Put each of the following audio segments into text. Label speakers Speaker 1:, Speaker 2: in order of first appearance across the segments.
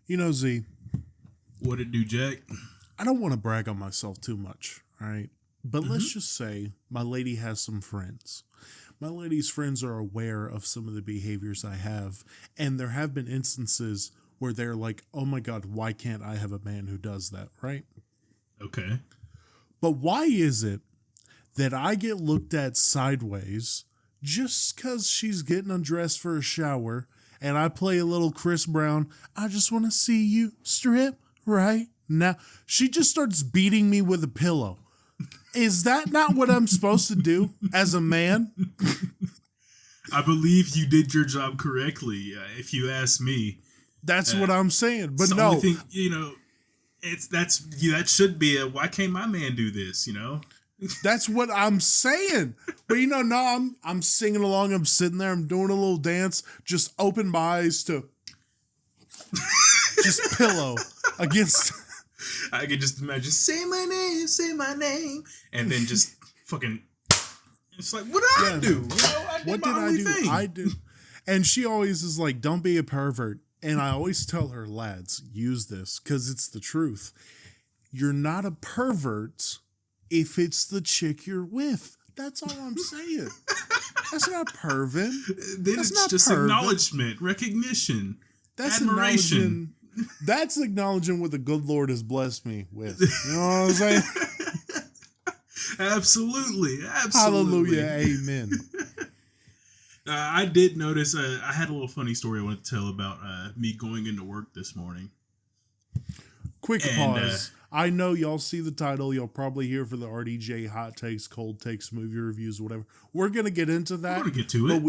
Speaker 1: Z,
Speaker 2: What it do, Jack?
Speaker 1: I don't want to brag on myself too much, all right? But let's just say my lady has some friends. My lady's friends are aware of some of the behaviors I have, and there have been instances where they're like, oh my God, why can't I have a man who does that, right?
Speaker 2: Okay.
Speaker 1: But why is it that I get looked at sideways just because she's getting undressed for a shower and I play a little Chris Brown, I just want to see you strip right now. She just starts beating me with a pillow. Is that not what I'm supposed to do as a man?
Speaker 2: I believe you did your job correctly, if you ask me.
Speaker 1: That's what I'm saying. But
Speaker 2: It's the
Speaker 1: no,
Speaker 2: only thing, that should be a why can't my man do this,
Speaker 1: that's what I'm saying. But no, I'm singing along. I'm sitting there. I'm doing a little dance. Just open my eyes to just pillow against.
Speaker 2: I could just imagine, say my name, and then just fucking, it's like, what did I do?
Speaker 1: What did I do? Thing. I do. And she always is like, don't be a pervert. And I always tell her, lads, use this because it's the truth. You're not a pervert if it's the chick you're with. That's all I'm saying. That's not perving.
Speaker 2: Then
Speaker 1: That's
Speaker 2: it's just acknowledgement, recognition,
Speaker 1: that's
Speaker 2: admiration.
Speaker 1: That's acknowledging what the good Lord has blessed me with. You know what I'm saying?
Speaker 2: Absolutely.
Speaker 1: Hallelujah. Amen.
Speaker 2: I did notice, I had a little funny story I want to tell about me going into work this morning.
Speaker 1: Quick pause. I know y'all see the title. Y'all probably here for the RDJ hot takes, cold takes, movie reviews, whatever. We're going to get into that.
Speaker 2: We're going to get to it.
Speaker 1: But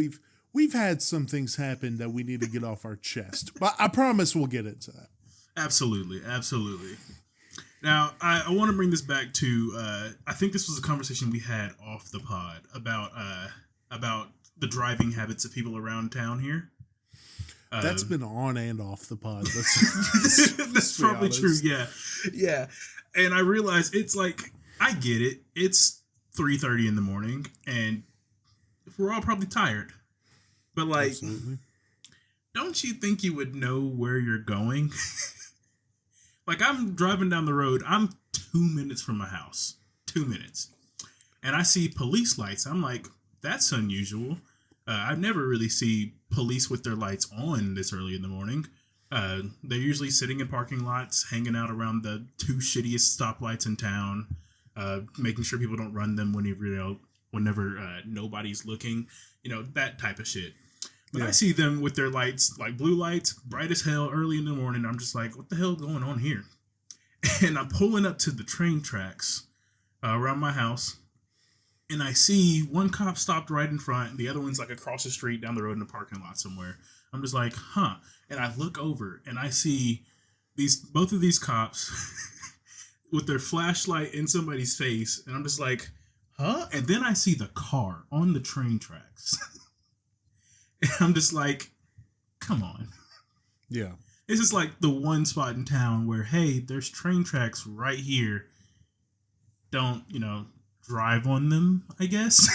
Speaker 1: we've had some things happen that we need to get off our chest. But I promise we'll get into that.
Speaker 2: Absolutely. Absolutely. Now, I want to bring this back to, I think this was a conversation we had off the pod about the driving habits of people around town here.
Speaker 1: That's been on and off the pod.
Speaker 2: That's probably true. Yeah. And I realized it's like, I get it. It's 3:30 in the morning and we're all probably tired. But like, absolutely. Don't you think you would know where you're going? Like, I'm driving down the road. I'm 2 minutes from my house. 2 minutes. And I see police lights. I'm like, that's unusual. I never really see police with their lights on this early in the morning. They're usually sitting in parking lots, hanging out around the two shittiest stoplights in town, making sure people don't run them whenever nobody's looking, that type of shit. But I see them with their lights, like blue lights, bright as hell, early in the morning. I'm just like, what the hell is going on here? And I'm pulling up to the train tracks around my house. And I see one cop stopped right in front. The other one's like across the street down the road in a parking lot somewhere. I'm just like, huh. And I look over and I see both of these cops with their flashlight in somebody's face. And I'm just like, huh? And then I see the car on the train tracks. And I'm just like, come on.
Speaker 1: Yeah.
Speaker 2: It's just like the one spot in town where, hey, there's train tracks right here. Don't, drive on them, I guess.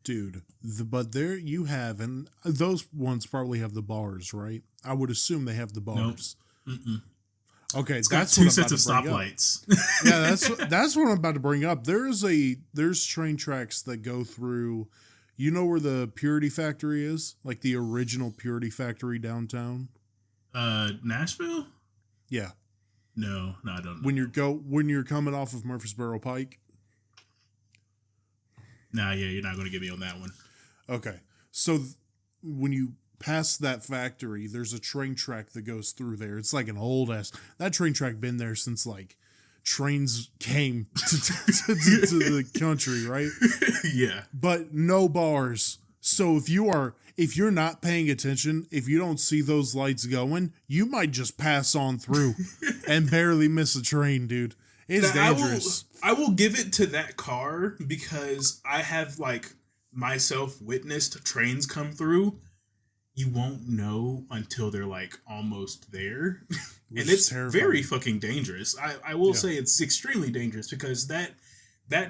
Speaker 1: Dude, but there you have, and those ones probably have the bars, right? I would assume they have the bars.
Speaker 2: Nope. Mm-mm.
Speaker 1: Okay,
Speaker 2: it's
Speaker 1: that's
Speaker 2: got two sets of stoplights.
Speaker 1: Yeah, that's what I'm about to bring up. There's train tracks that go through. You know where the Purity Factory is? Like the original Purity Factory downtown?
Speaker 2: Nashville?
Speaker 1: Yeah.
Speaker 2: No, I don't know.
Speaker 1: When you're coming off of Murfreesboro Pike?
Speaker 2: Nah, yeah, you're not going to get me on that one.
Speaker 1: Okay. So when you pass that factory, there's a train track that goes through there. It's like an old ass. That train track been there since like trains came to the country, right?
Speaker 2: Yeah.
Speaker 1: But no bars. So if you're not paying attention, if you don't see those lights going, you might just pass on through and barely miss a train, dude. It's dangerous.
Speaker 2: I will give it to that car because I have like myself witnessed trains come through. You won't know until they're like almost there. And it's very fucking dangerous. I will say it's extremely dangerous because that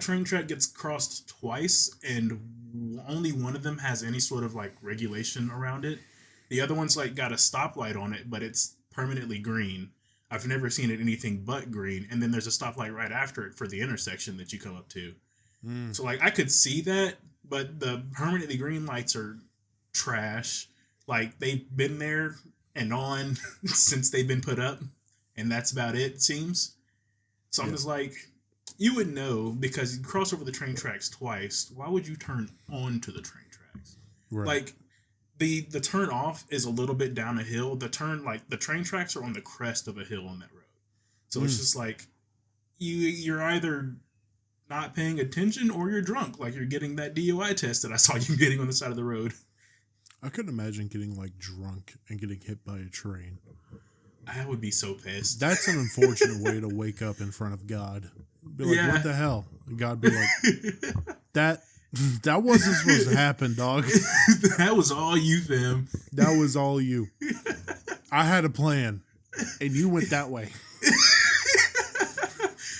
Speaker 2: train track gets crossed twice and only one of them has any sort of like regulation around it. The other one's like got a stoplight on it, but it's permanently green. I've never seen it anything but green. And then there's a stoplight right after it for the intersection that you come up to. So, like, I could see that, but the permanently green lights are trash. Like, they've been there and on since they've been put up, and that's about it seems. So I'm just like, you would know because you cross over the train tracks twice. Why would you turn onto the train tracks?
Speaker 1: Right.
Speaker 2: Like, the turn off is a little bit down a hill. The train tracks are on the crest of a hill on that road. So it's just like you're either not paying attention or you're drunk. Like, you're getting that DUI test that I saw you getting on the side of the road.
Speaker 1: I couldn't imagine getting like drunk and getting hit by a train.
Speaker 2: I would be so pissed.
Speaker 1: That's an unfortunate way to wake up in front of God. Be like, what the hell? And God be like, that wasn't supposed to happen, dog.
Speaker 2: That was all you, fam.
Speaker 1: That was all you. I had a plan, and you went that way.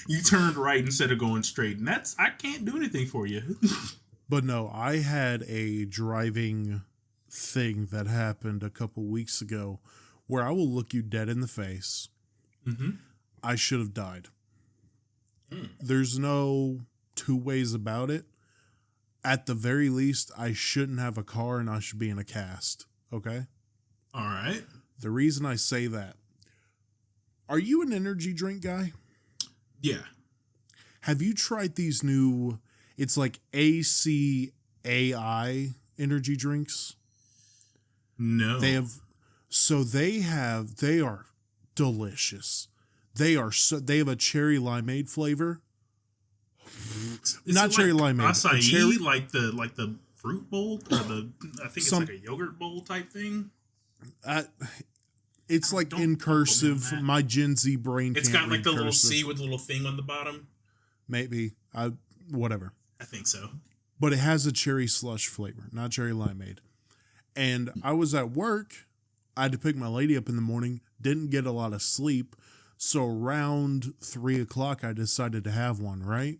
Speaker 2: You turned right instead of going straight, and I can't do anything for you.
Speaker 1: But no, I had a driving thing that happened a couple weeks ago where I will look you dead in the face. Mm-hmm. I should have died. There's no two ways about it. At the very least, I shouldn't have a car and I should be in a cast. Okay?
Speaker 2: All right.
Speaker 1: The reason I say that, are you an energy drink guy?
Speaker 2: Yeah.
Speaker 1: Have you tried these new, it's like ACAI energy drinks?
Speaker 2: No.
Speaker 1: They are delicious. They have a cherry limeade flavor. Not cherry limeade.
Speaker 2: Acai, like the fruit bowl, or I think it's like a yogurt bowl type thing.
Speaker 1: It's like in cursive. My Gen Z brain.
Speaker 2: It's got like the little C with the little thing on the bottom.
Speaker 1: Maybe whatever.
Speaker 2: I think so.
Speaker 1: But it has a cherry slush flavor, not cherry limeade. And I was at work. I had to pick my lady up in the morning. Didn't get a lot of sleep. So around 3:00, I decided to have one, right?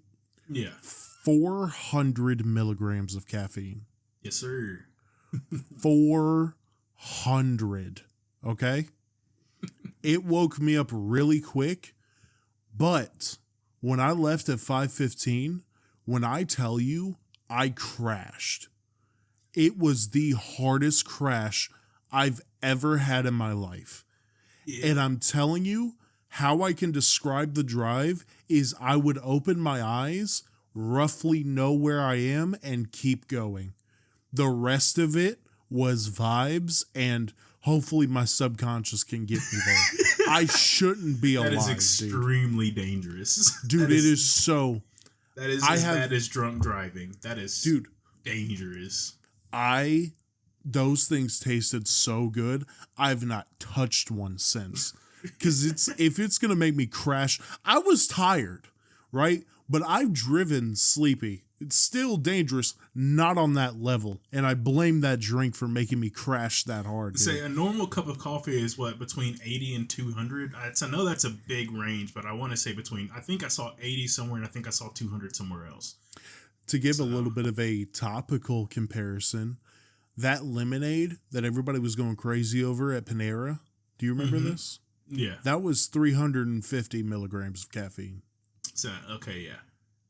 Speaker 2: Yeah.
Speaker 1: 400 milligrams of caffeine.
Speaker 2: Yes, sir.
Speaker 1: 400. Okay? It woke me up really quick. But when I left at 5:15, when I tell you I crashed, it was the hardest crash I've ever had in my life. Yeah. And I'm telling you, how I can describe the drive is I would open my eyes, roughly know where I am, and keep going. The rest of it was vibes, and hopefully my subconscious can get me there. I shouldn't be alive,
Speaker 2: dude. That is extremely dangerous.
Speaker 1: Dude, it is so...
Speaker 2: That is as bad as drunk driving. That is dangerous.
Speaker 1: Those things tasted so good. I've not touched one since. Because if it's going to make me crash, I was tired, right? But I've driven sleepy. It's still dangerous, not on that level. And I blame that drink for making me crash that hard.
Speaker 2: Say a normal cup of coffee is what, between 80 and 200? I know that's a big range, but I want to say I think I saw 80 somewhere and I think I saw 200 somewhere else.
Speaker 1: To give a little bit of a topical comparison, that lemonade that everybody was going crazy over at Panera, do you remember this?
Speaker 2: Yeah.
Speaker 1: That was 350 milligrams of caffeine.
Speaker 2: So, okay, yeah.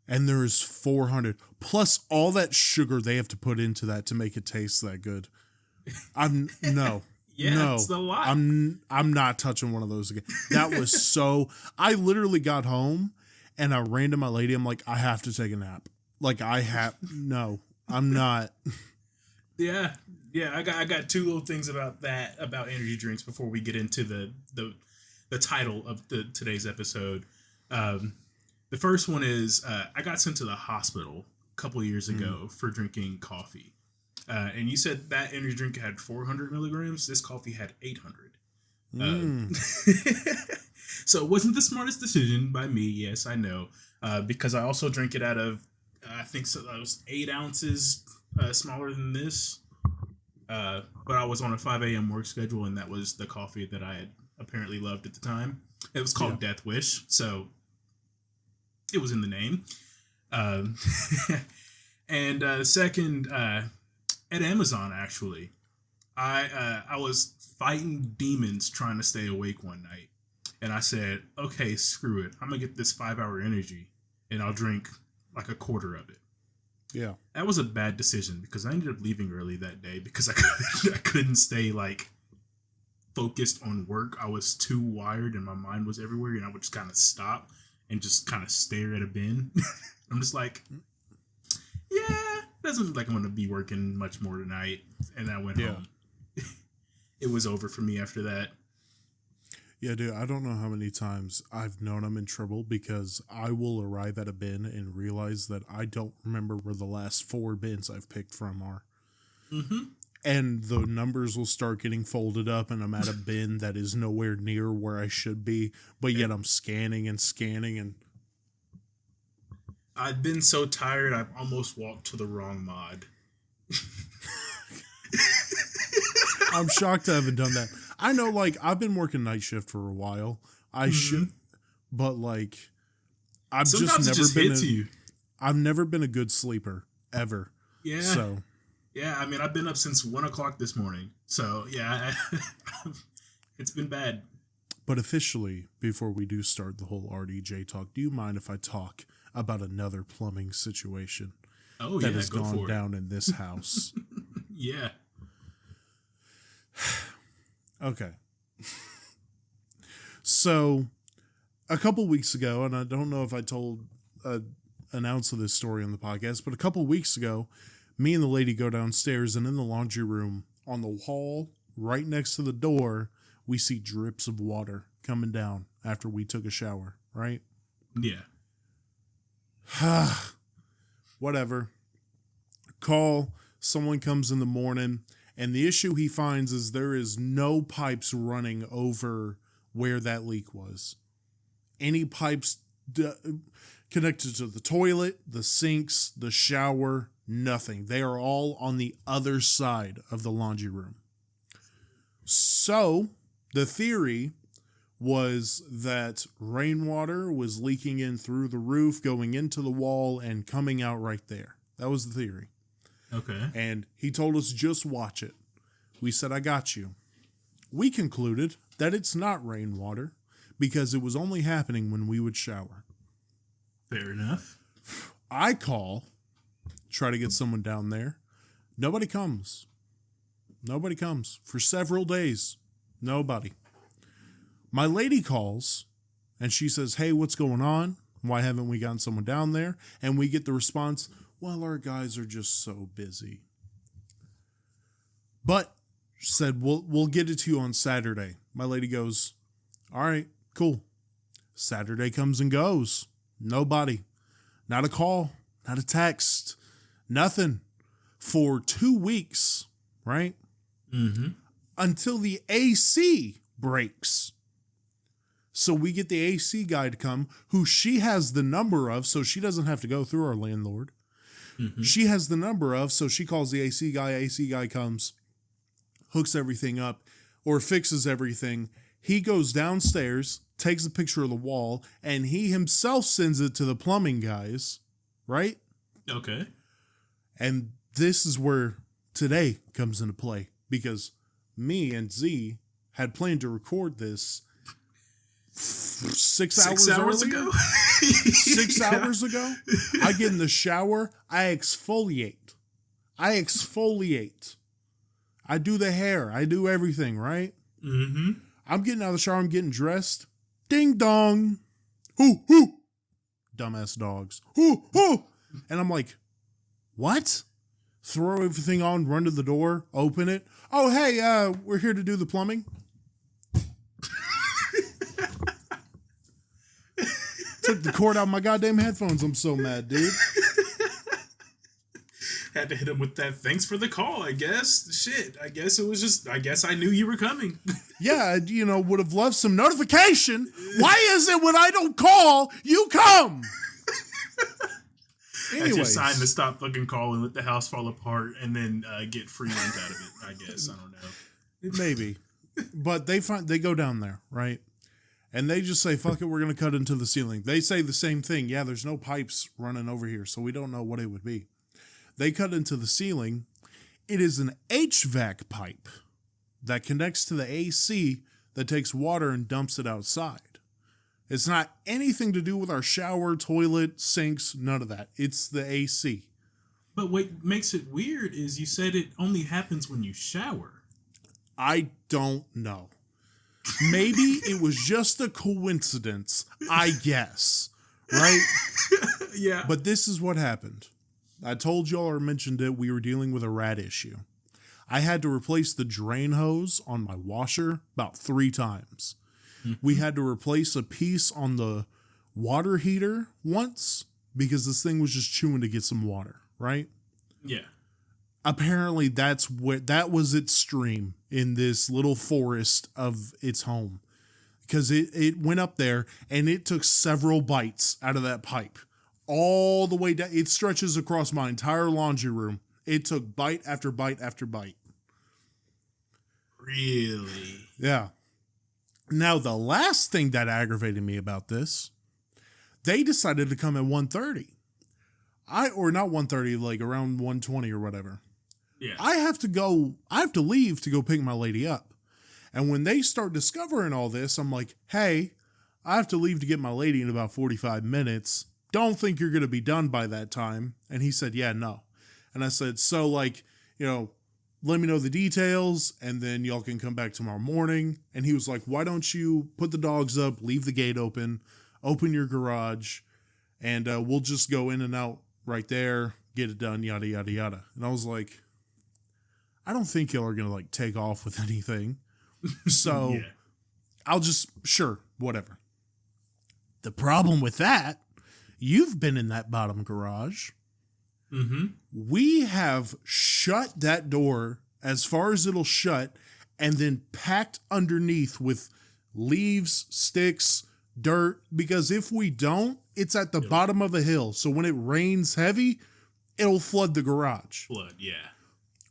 Speaker 1: And there's 400 plus all that sugar they have to put into that to make it taste that good. It's a lot. I'm not touching one of those again. That was so. I literally got home and I ran to my lady. I'm like, I have to take a nap. Like no, I'm not.
Speaker 2: Yeah. I got two little things about energy drinks before we get into the title of today's episode. The first one is I got sent to the hospital a couple of years ago for drinking coffee. And you said that energy drink had 400 milligrams. This coffee had 800. So it wasn't the smartest decision by me. Yes, I know. Because I also drink it out of, I think so, that was 8 ounces smaller than this. But I was on a 5 a.m. work schedule, and that was the coffee that I had apparently loved at the time. It was called Death Wish, so it was in the name. And second, at Amazon, actually, I was fighting demons trying to stay awake one night, and I said, "Okay, screw it. I'm gonna get this 5-hour energy, and I'll drink like a quarter of it."
Speaker 1: Yeah,
Speaker 2: that was a bad decision because I ended up leaving early that day because I couldn't stay like focused on work. I was too wired and my mind was everywhere, and I would just kind of stop and just kind of stare at a bin. I'm just like, yeah, doesn't look like I'm going to be working much more tonight. And I went home. It was over for me after that.
Speaker 1: Yeah, dude, I don't know how many times I've known I'm in trouble because I will arrive at a bin and realize that I don't remember where the last 4 bins I've picked from are.
Speaker 2: Mm-hmm.
Speaker 1: And the numbers will start getting folded up and I'm at a bin that is nowhere near where I should be, but yet I'm scanning and
Speaker 2: I've been so tired I've almost walked to the wrong mod.
Speaker 1: I'm shocked I haven't done that. I know, like, I've been working night shift for a while. I should, but like, I've
Speaker 2: Sometimes
Speaker 1: just never
Speaker 2: been
Speaker 1: I've never been a good sleeper ever.
Speaker 2: Yeah.
Speaker 1: So
Speaker 2: yeah, I mean, I've been up since 1:00 this morning. So yeah, it's been bad.
Speaker 1: But officially, before we do start the whole RDJ talk, do you mind if I talk about another plumbing situation that has gone down in this house?
Speaker 2: Yeah.
Speaker 1: Okay. So, a couple weeks ago, and I don't know if I announced this story on the podcast, but a couple weeks ago, me and the lady go downstairs, and in the laundry room, on the wall, right next to the door, we see drips of water coming down after we took a shower, right?
Speaker 2: Yeah.
Speaker 1: Whatever. Call, someone comes in the morning, and the issue he finds is there is no pipes running over where that leak was. Any pipes connected to the toilet, the sinks, the shower, nothing. They are all on the other side of the laundry room. So, the theory was that rainwater was leaking in through the roof, going into the wall, and coming out right there. That was the theory.
Speaker 2: Okay.
Speaker 1: And he told us, just watch it. We said, I got you. We concluded that it's not rainwater because it was only happening when we would shower.
Speaker 2: Fair enough.
Speaker 1: I call, try to get someone down there. Nobody comes. Nobody comes. For several days, nobody. My lady calls, and she says, hey, what's going on? Why haven't we gotten someone down there? And we get the response, well, our guys are just so busy. But she said, we'll get it to you on Saturday. My lady goes, all right, cool. Saturday comes and goes. Nobody. Not a call. Not a text. Nothing. For 2 weeks, right?
Speaker 2: Mm-hmm.
Speaker 1: Until the AC breaks. So we get the AC guy to come, who she has the number of, so she doesn't have to go through our landlord. Mm-hmm. She has the number of, so she calls the AC guy. AC guy comes, hooks everything up, or fixes everything. He goes downstairs, takes a picture of the wall, and he himself sends it to the plumbing guys, right?
Speaker 2: Okay.
Speaker 1: And this is where today comes into play, because me and Z had planned to record this 6 hours
Speaker 2: ago.
Speaker 1: 6 hours ago. I get in the shower. I exfoliate. I do the hair. I do everything, right?
Speaker 2: Mm-hmm.
Speaker 1: I'm getting out of the shower. I'm getting dressed. Ding dong. Hoo, hoo. Dumbass dogs. Hoo, hoo. And I'm like, what? Throw everything on, run to the door, open it. Oh, hey, we're here to do the plumbing. Took the cord out of my goddamn headphones. I'm so mad, dude.
Speaker 2: Had to hit him with that. Thanks for the call, I guess. Shit. I guess I knew you were coming.
Speaker 1: Yeah, would have loved some notification. Why is it when I don't call, you come?
Speaker 2: Anyways. That's your sign to stop fucking calling, let the house fall apart, and then get free rent out of it, I guess. I don't know.
Speaker 1: Maybe. But they go down there, right? And they just say, fuck it, we're going to cut into the ceiling. They say the same thing. Yeah, there's no pipes running over here, so we don't know what it would be. They cut into the ceiling. It is an HVAC pipe, that connects to the AC that takes water and dumps it outside. It's not anything to do with our shower, toilet, sinks, none of that. It's the AC.
Speaker 2: But what makes it weird is you said it only happens when you shower.
Speaker 1: I don't know. Maybe it was just a coincidence, I guess. Right?
Speaker 2: Yeah.
Speaker 1: But this is what happened. I told y'all or mentioned it, we were dealing with a rat issue. I had to replace the drain hose on my washer about 3 times. We had to replace a piece on the water heater once because this thing was just chewing to get some water, right?
Speaker 2: Yeah.
Speaker 1: Apparently that was its stream in this little forest of its home. Because it went up there and it took several bites out of that pipe. All the way down. It stretches across my entire laundry room. It took bite after bite after bite.
Speaker 2: Really?
Speaker 1: Yeah. Now, the last thing that aggravated me about this, they decided to come at 1:30. Or not 1:30, like around 1:20 or whatever.
Speaker 2: Yeah.
Speaker 1: I have to leave to go pick my lady up. And when they start discovering all this, I'm like, hey, I have to leave to get my lady in about 45 minutes. Don't think you're going to be done by that time. And he said, yeah, no. And I said, so like, let me know the details and then y'all can come back tomorrow morning. And he was like, why don't you put the dogs up, leave the gate open your garage, and we'll just go in and out right there, get it done, yada, yada, yada. And I was like, I don't think y'all are going to like take off with anything. So yeah. I'll just, sure, whatever. The problem with that, you've been in that bottom garage.
Speaker 2: Mm-hmm.
Speaker 1: We have shut that door as far as it'll shut and then packed underneath with leaves, sticks, dirt, because if we don't, it's at the bottom of a hill. So when it rains heavy, it'll flood the garage.
Speaker 2: Yeah.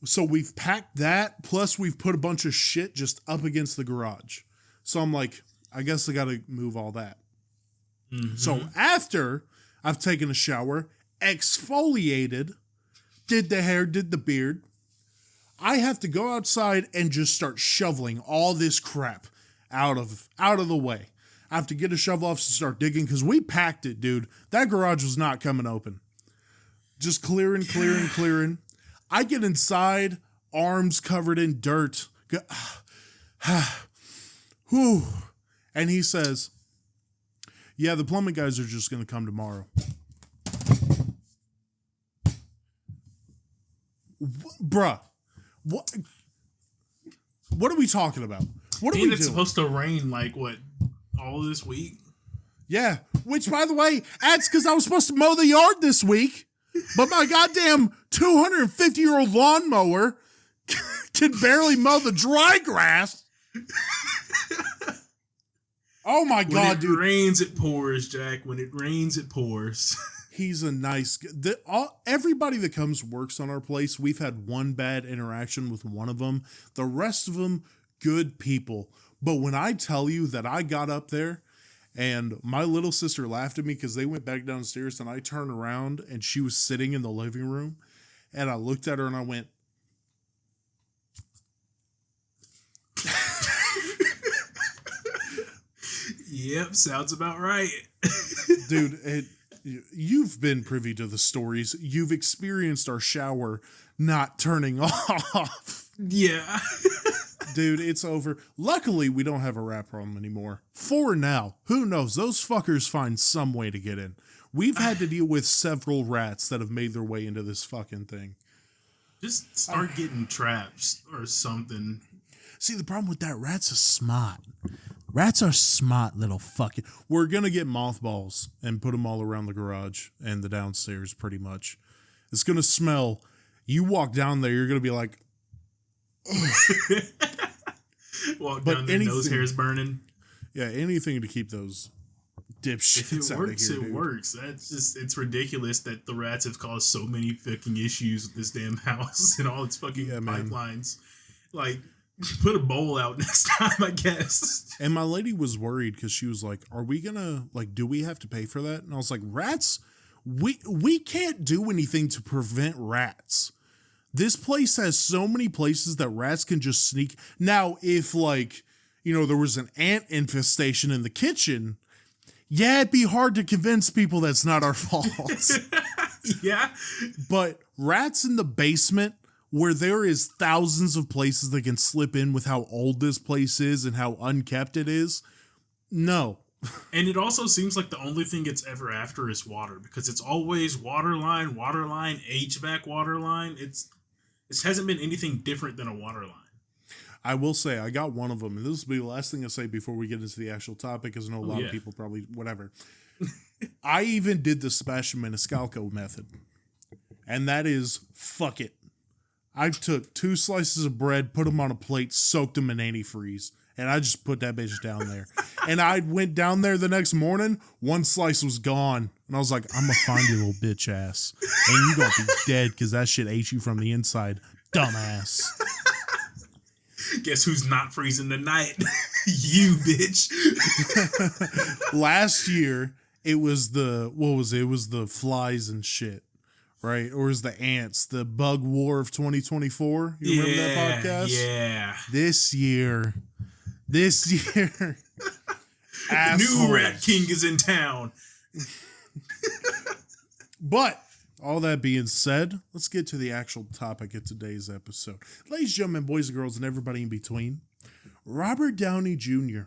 Speaker 1: So we've packed that, plus we've put a bunch of shit just up against the garage. So I'm like, I guess I got to move all that.
Speaker 2: Mm-hmm.
Speaker 1: So after I've taken a shower, exfoliated, did the hair, did the beard, I have to go outside and just start shoveling all this crap out of the way. I have to get a shovel off to start digging because we packed it, dude. That garage was not coming open. Just clearing. I get inside, arms covered in dirt. Whew. And he says, yeah, the plumbing guys are just going to come tomorrow. Bruh, what are we talking about? What are we doing?
Speaker 2: It's supposed to rain like what, all this week?
Speaker 1: Yeah, which by the way, that's because I was supposed to mow the yard this week, but my goddamn 250-year-old lawnmower can barely mow the dry grass. Oh my God, dude.
Speaker 2: When it rains, it pours, Jack. When it rains, it pours.
Speaker 1: He's a nice guy. Everybody that comes works on our place, we've had one bad interaction with one of them. The rest of them, good people. But when I tell you that I got up there and my little sister laughed at me because they went back downstairs and I turned around and she was sitting in the living room and I looked at her and I went,
Speaker 2: yep, sounds about right.
Speaker 1: Dude, you've been privy to the stories. You've experienced our shower not turning off.
Speaker 2: Yeah.
Speaker 1: Dude, it's over. Luckily, we don't have a rat problem anymore. For now. Who knows? Those fuckers find some way to get in. We've had to deal with several rats that have made their way into this fucking thing.
Speaker 2: Just start getting traps or something.
Speaker 1: See, the problem with that, rats are smart. Rats are smart little fucking... We're going to get mothballs and put them all around the garage and the downstairs pretty much. It's going to smell. You walk down there, you're going to be like...
Speaker 2: Walk down there, nose hair's burning.
Speaker 1: Yeah, anything to keep those dipshits out of here,
Speaker 2: If it works. That's just, it's ridiculous that the rats have caused so many fucking issues with this damn house and all its fucking pipelines. Like, put a bowl out next time, I guess.
Speaker 1: And my lady was worried because she was like, are we gonna, like, do we have to pay for that? And I was like, rats, we can't do anything to prevent rats. This place has so many places that rats can just sneak. Now, if like, there was an ant infestation in the kitchen, yeah, it'd be hard to convince people that's not our fault.
Speaker 2: Yeah.
Speaker 1: But rats in the basement, where there is thousands of places that can slip in with how old this place is and how unkept it is, no.
Speaker 2: And it also seems like the only thing it's ever after is water, because it's always water line, HVAC water line. It hasn't been anything different than a water line.
Speaker 1: I will say, I got one of them, and this will be the last thing I say before we get into the actual topic, because I know a lot of people probably, whatever. I even did the Sebastian Maniscalco method, and that is, fuck it. I took 2 slices of bread, put them on a plate, soaked them in antifreeze, and I just put that bitch down there. And I went down there the next morning, 1 slice was gone, and I was like, I'm gonna find your little bitch ass, and you gonna be dead, because that shit ate you from the inside, dumbass.
Speaker 2: Guess who's not freezing tonight? You, bitch.
Speaker 1: Last year, it was It was the flies and shit, right? Or it was the ants, the bug war of 2024. You remember that podcast?
Speaker 2: Yeah.
Speaker 1: This year,
Speaker 2: New Rat King is in town.
Speaker 1: But all that being said, let's get to the actual topic of today's episode. Ladies and gentlemen, boys and girls, and everybody in between, Robert Downey Jr.,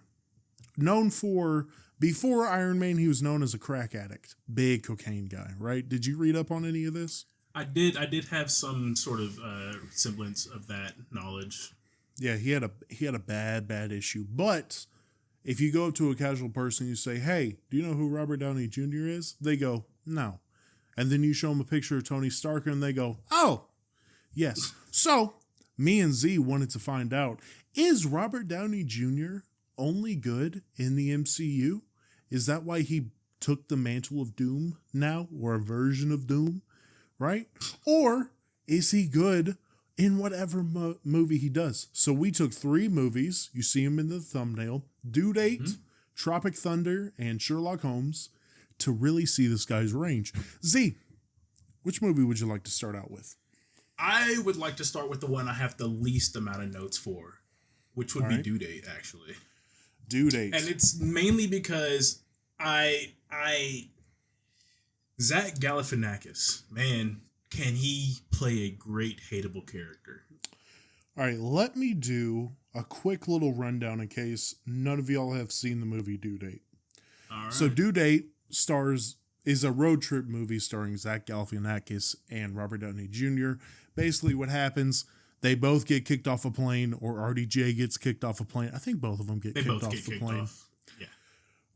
Speaker 1: known for, before Iron Man, he was known as a crack addict. Big cocaine guy, right? Did you read up on any of this?
Speaker 2: I did have some sort of semblance of that knowledge.
Speaker 1: Yeah, he had a bad issue. But if you go up to a casual person, you say, hey, do you know who Robert Downey Jr. is? They go, no. And then you show them a picture of Tony Stark and they go, oh, yes. So me and Z wanted to find out, is Robert Downey Jr. only good in the MCU? Is that why he took the mantle of Doom now, or a version of Doom, right? Or is he good in whatever movie he does? So we took 3 movies. You see him in the thumbnail: Due Date, Tropic Thunder, and Sherlock Holmes, to really see this guy's range. Z, which movie would you like to start out with?
Speaker 2: I would like to start with the one I have the least amount of notes for, which would be Due Date, actually.
Speaker 1: Due Date.
Speaker 2: And it's mainly because Zach Galifianakis, man, can he play a great hateable character?
Speaker 1: All right, let me do a quick little rundown in case none of y'all have seen the movie Due Date.
Speaker 2: All right.
Speaker 1: So Due Date is a road trip movie starring Zach Galifianakis and Robert Downey Jr. Basically what happens, they both get kicked off a plane, or RDJ gets kicked off a plane. I think both of them get kicked off the plane.
Speaker 2: Yeah.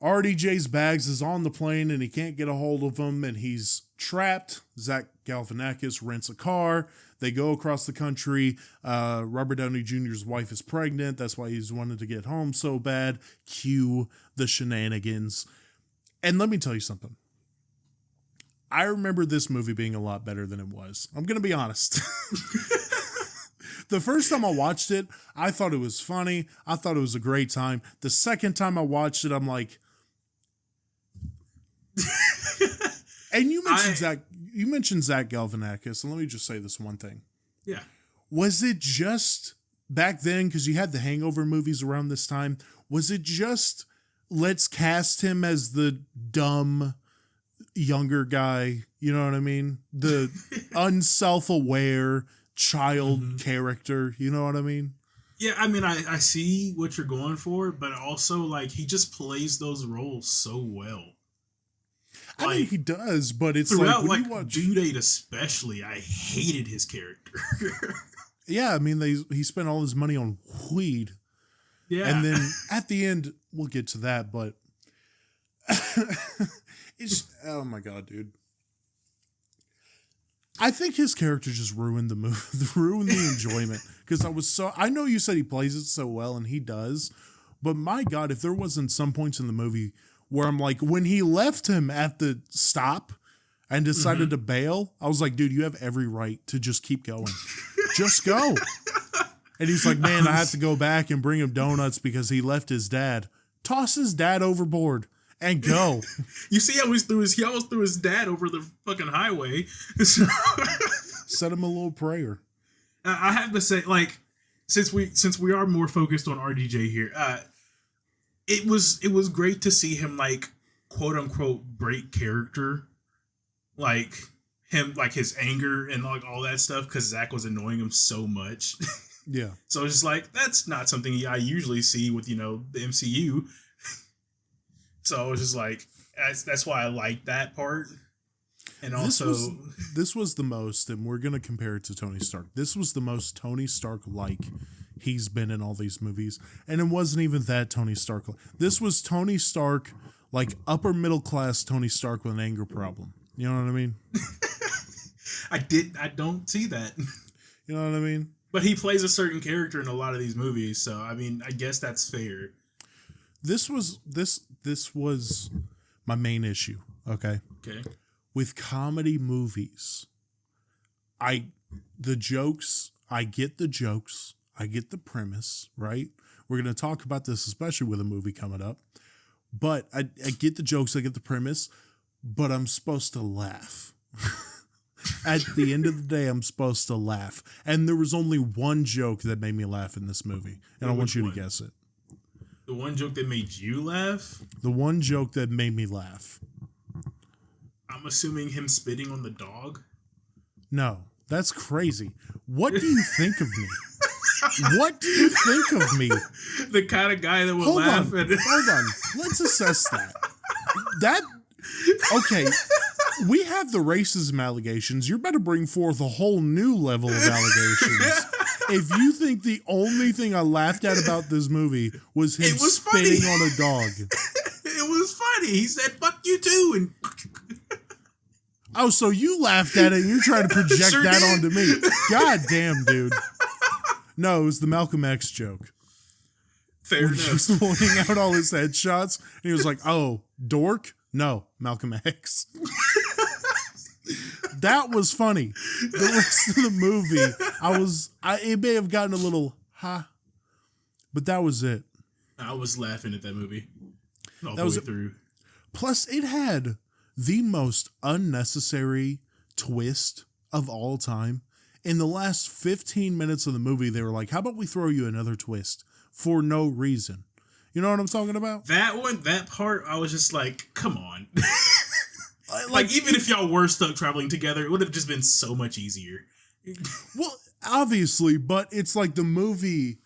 Speaker 1: RDJ's bags is on the plane and he can't get a hold of them and he's trapped. Zach Galifianakis rents a car. They go across the country. Robert Downey Jr.'s wife is pregnant. That's why he's wanted to get home so bad. Cue the shenanigans. And let me tell you something. I remember this movie being a lot better than it was. I'm going to be honest. The first time I watched it, I thought it was funny. I thought it was a great time. The second time I watched it, I'm like... And you mentioned Zach Galifianakis, and let me just say this one thing.
Speaker 2: Yeah.
Speaker 1: Was it just back then, because you had the Hangover movies around this time, was it just, let's cast him as the dumb younger guy, you know what I mean? The unself-aware child character, you know what I mean?
Speaker 2: Yeah, I mean, I see what you're going for, but also, like, he just plays those roles so well.
Speaker 1: I mean, he does, but it's
Speaker 2: throughout,
Speaker 1: like,
Speaker 2: when you watch Due Date especially, I hated his character.
Speaker 1: Yeah, I mean, he spent all his money on weed. Yeah. And then at the end, we'll get to that, but it's, oh my God, dude. I think his character just ruined the movie, ruined the enjoyment. Because I know you said he plays it so well, and he does, but my God, if there wasn't some points in the movie where I'm like, when he left him at the stop and decided to bail, I was like, dude, you have every right to just keep going. Just go. And he's like, man, I have to go back and bring him donuts because he left his dad. Toss his dad overboard and go.
Speaker 2: You see how he almost threw his dad over the fucking highway.
Speaker 1: Said him a little prayer.
Speaker 2: I have to say, like, since we are more focused on RDJ here, it was great to see him, like, quote unquote break character, like him, like his anger and like all that stuff, because Zach was annoying him so much.
Speaker 1: Yeah.
Speaker 2: So it's just like, that's not something I usually see with, the MCU. So I was just like, that's why I like that part. And also,
Speaker 1: this was the most, and we're going to compare it to Tony Stark. This was the most Tony Stark-like he's been in all these movies. And it wasn't even that Tony Stark. This was Tony Stark, like upper middle class Tony Stark with an anger problem. You know what I mean?
Speaker 2: I don't see that.
Speaker 1: You know what I mean?
Speaker 2: But he plays a certain character in a lot of these movies, so I mean, I guess that's fair.
Speaker 1: This was my main issue, okay?
Speaker 2: Okay.
Speaker 1: With comedy movies, I get the jokes, I get the premise, right? We're going to talk about this, especially with a movie coming up. But I get the jokes, I get the premise, but I'm supposed to laugh. At the end of the day, I'm supposed to laugh. And there was only one joke that made me laugh in this movie. And I want you to guess it.
Speaker 2: The one joke that made you laugh?
Speaker 1: The one joke that made me laugh.
Speaker 2: I'm assuming him spitting on the dog?
Speaker 1: No, that's crazy. What do you think of me? What do you think of me?
Speaker 2: The kind of guy that would laugh at it.
Speaker 1: Hold on. Let's assess that. Okay, we have the racism allegations. You're about to bring forth a whole new level of allegations. If you think the only thing I laughed at about this movie was him spitting on a dog.
Speaker 2: It was funny. He said, "Fuck you too." And
Speaker 1: oh, so you laughed at it and you're trying to project
Speaker 2: Sure
Speaker 1: that
Speaker 2: did.
Speaker 1: onto me. God damn, dude. No, it was the Malcolm X joke.
Speaker 2: Fair
Speaker 1: He was
Speaker 2: enough.
Speaker 1: pointing out all his headshots and he was like, oh, dork? No, Malcolm X. That was funny. The rest of the movie, it may have gotten a little, but that was it.
Speaker 2: I was laughing at that movie all
Speaker 1: That
Speaker 2: the
Speaker 1: was
Speaker 2: way through.
Speaker 1: Plus, it had the most unnecessary twist of all time. In the last 15 minutes of the movie, they were like, how about we throw you another twist for no reason? You know what I'm talking about?
Speaker 2: That part, I was just like, come on. Like, even if y'all were stuck traveling together, it would have just been so much easier.
Speaker 1: Well, obviously, but it's like the movie.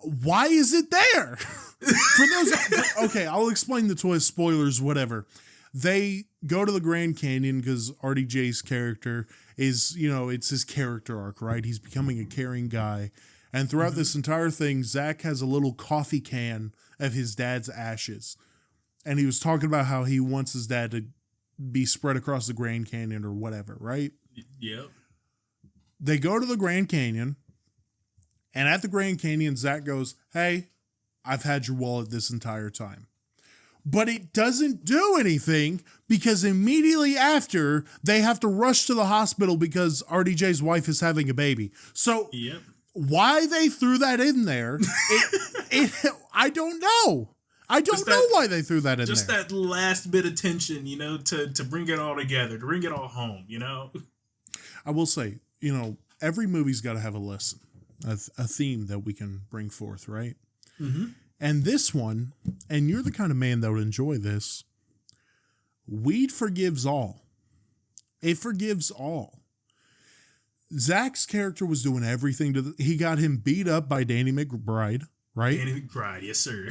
Speaker 1: Why is it there? Okay, I'll explain the twist, spoilers, whatever. They go to the Grand Canyon because RDJ's character is, it's his character arc, right? He's becoming a caring guy. And throughout this entire thing, Zach has a little coffee can of his dad's ashes. And he was talking about how he wants his dad to be spread across the Grand Canyon or whatever, right?
Speaker 2: Yep.
Speaker 1: They go to the Grand Canyon. And at the Grand Canyon, Zach goes, hey, I've had your wallet this entire time. But it doesn't do anything because immediately after, they have to rush to the hospital because RDJ's wife is having a baby. So why they threw that in there, I don't know. I don't know why they threw that in there.
Speaker 2: Just that last bit of tension, to bring it all together, to bring it all home,
Speaker 1: I will say, every movie's got to have a lesson, a theme that we can bring forth, right?
Speaker 2: Mm-hmm.
Speaker 1: And this one, and you're the kind of man that would enjoy this, weed forgives all. It forgives all. Zach's character was doing everything he got him beat up by Danny McBride, right?
Speaker 2: Danny McBride, yes, sir.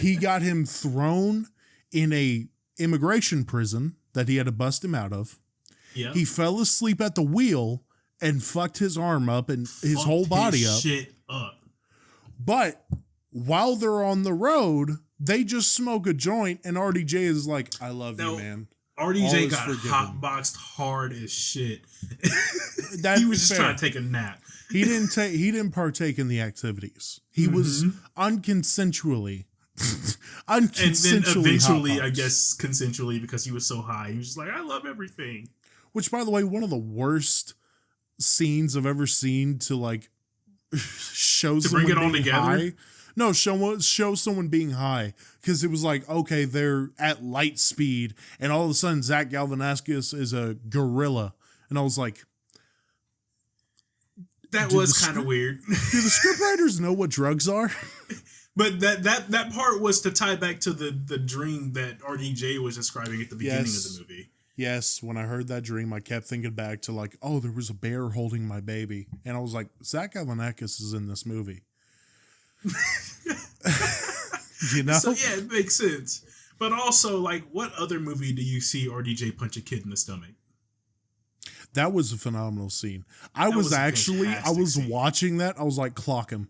Speaker 1: He got him thrown in a immigration prison that he had to bust him out of.
Speaker 2: Yeah.
Speaker 1: He fell asleep at the wheel and fucked his arm up and his whole body up.
Speaker 2: Shit up.
Speaker 1: But while they're on the road, they just smoke a joint, and RDJ is like, I love you, man.
Speaker 2: RDJ got hotboxed hard as shit. He was just trying to take a nap.
Speaker 1: He didn't partake in the activities. He was unconsensually.
Speaker 2: And then eventually,
Speaker 1: hotboxed.
Speaker 2: I guess, consensually, because he was so high. He was just like, I love everything.
Speaker 1: Which, by the way, one of the worst scenes I've ever seen to like show
Speaker 2: to
Speaker 1: someone
Speaker 2: bring it all
Speaker 1: being
Speaker 2: together.
Speaker 1: High. No, show someone being high, because it was like, okay, they're at light speed, and all of a sudden Zach Galifianakis is a gorilla, and I was like,
Speaker 2: That was kind of weird.
Speaker 1: Do the scriptwriters know what drugs are?
Speaker 2: But that part was to tie back to the dream that RDJ was describing at the beginning of the movie.
Speaker 1: Yes, when I heard that dream, I kept thinking back to like, oh, there was a bear holding my baby. And I was like, Zach Galifianakis is in this movie. You know?
Speaker 2: So yeah, it makes sense. But also, like, what other movie do you see RDJ punch a kid in the stomach?
Speaker 1: That was a phenomenal scene. I was watching that. I was like, clock him.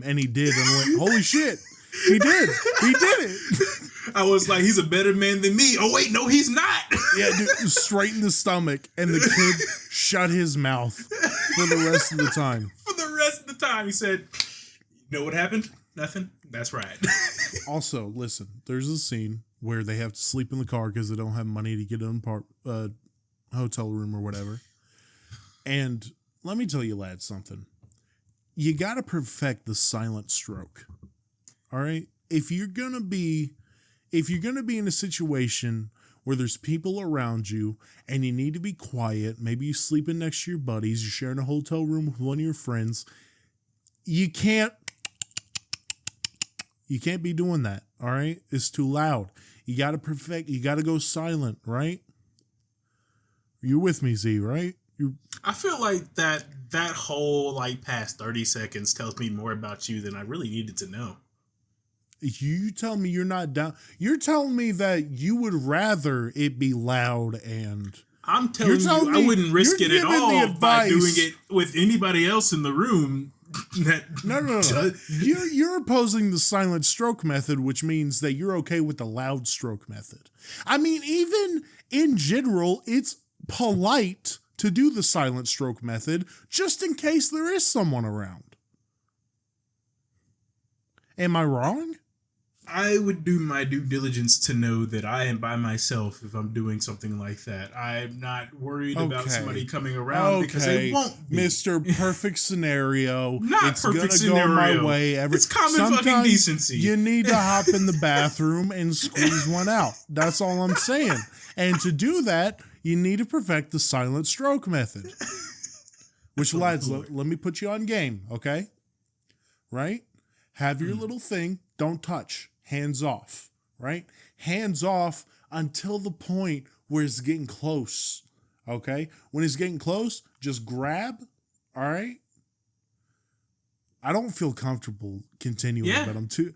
Speaker 1: And he did. And I went, holy shit. He did it.
Speaker 2: I was like, he's a better man than me. Oh, wait, no, he's not.
Speaker 1: Yeah, dude, straight in the stomach. And the kid shut his mouth for the rest of the time.
Speaker 2: For the rest of the time, he said, you know what happened? Nothing? That's right.
Speaker 1: Also, listen, there's a scene where they have to sleep in the car because they don't have money to get a hotel room or whatever. And let me tell you, lad, something. You got to perfect the silent stroke. All right? If you're going to be in a situation where there's people around you and you need to be quiet, maybe you're sleeping next to your buddies, you're sharing a hotel room with one of your friends, you can't be doing that, all right? It's too loud. You got to go silent, right? You're with me, Z, right?
Speaker 2: I feel like that whole like past 30 seconds tells me more about you than I really needed to know.
Speaker 1: You tell me you're not down. You're telling me that you would rather it be loud and...
Speaker 2: I'm telling you, I wouldn't risk it at all by doing it with anybody else in the room.
Speaker 1: No. You're opposing the silent stroke method, which means that you're okay with the loud stroke method. I mean, even in general, it's polite to do the silent stroke method just in case there is someone around. Am I wrong?
Speaker 2: I would do my due diligence to know that I am by myself if I'm doing something like that. I'm not worried about somebody coming around because they won't be.
Speaker 1: Mr. Perfect Scenario.
Speaker 2: Not perfect scenario. Go my way.
Speaker 1: It's
Speaker 2: common fucking decency.
Speaker 1: You need to hop in the bathroom and squeeze one out. That's all I'm saying. And to do that, you need to perfect the silent stroke method. Which, lads, let me put you on game, okay? Right? Have your little thing. Don't touch. Hands off, right? Hands off until the point where it's getting close, okay? When it's getting close, just grab, all right? I don't feel comfortable continuing, but I'm too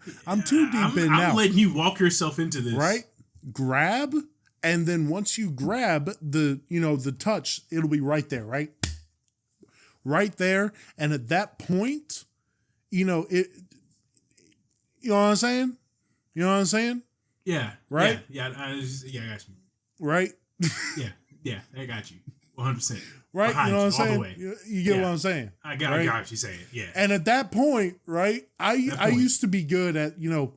Speaker 1: deep in now.
Speaker 2: I'm letting you walk yourself into this.
Speaker 1: Right? Grab, and then once you grab the touch, it'll be right there, right? Right there, and at that point, you know what I'm saying? You know what I'm saying?
Speaker 2: Yeah.
Speaker 1: Right?
Speaker 2: Yeah, I got you.
Speaker 1: Right?
Speaker 2: Yeah, I got you. 100%.
Speaker 1: Right?
Speaker 2: Behind
Speaker 1: you know what I'm saying?
Speaker 2: All the way.
Speaker 1: You get what I'm saying?
Speaker 2: I got what you're saying. Yeah.
Speaker 1: And at that point, right, I used to be good at, you know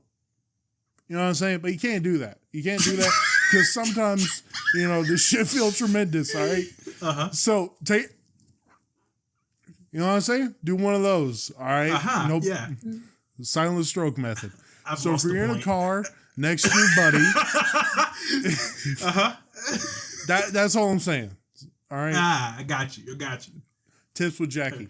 Speaker 1: what I'm saying? But you can't do that. You can't do that because sometimes, this shit feels tremendous, all right?
Speaker 2: Uh-huh.
Speaker 1: So take, you know what I'm saying? Do one of those, all right?
Speaker 2: Uh-huh,
Speaker 1: nope.
Speaker 2: Yeah.
Speaker 1: Silent stroke method. So if you're in a car next to your buddy, that's all I'm saying. All right.
Speaker 2: I got you.
Speaker 1: Tips with Jackie.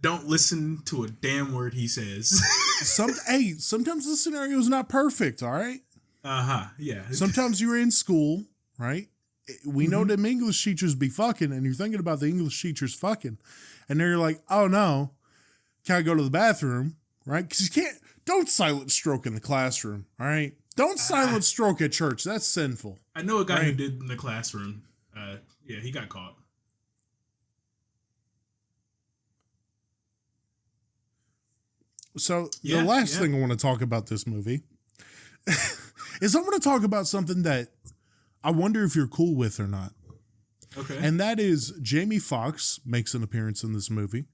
Speaker 2: Don't listen to a damn word he says.
Speaker 1: Sometimes the scenario is not perfect. All right.
Speaker 2: Yeah.
Speaker 1: Sometimes you're in school, right? We know them English teachers be fucking, and you're thinking about the English teachers fucking, and then you're like, oh no, can I go to the bathroom? Right? Because you can't. Don't silent stroke in the classroom, all right? Don't silent stroke at church. That's sinful.
Speaker 2: I know a guy who did in the classroom. Yeah, he got caught.
Speaker 1: So the last thing I want to talk about this movie is I want to talk about something that I wonder if you're cool with or not.
Speaker 2: Okay.
Speaker 1: And that is Jamie Foxx makes an appearance in this movie.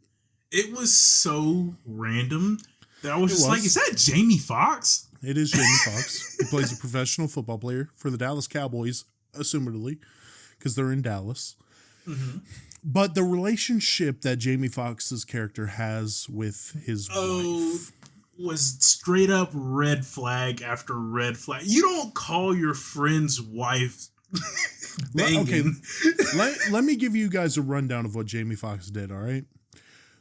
Speaker 2: It was so random that I was just like, is that Jamie Foxx?
Speaker 1: It is Jamie Foxx. He plays a professional football player for the Dallas Cowboys, assumedly, because they're in Dallas. Mm-hmm. But the relationship that Jamie Foxx's character has with his wife
Speaker 2: was straight up red flag after red flag. You don't call your friend's wife banging.
Speaker 1: Okay, let me give you guys a rundown of what Jamie Foxx did, all right?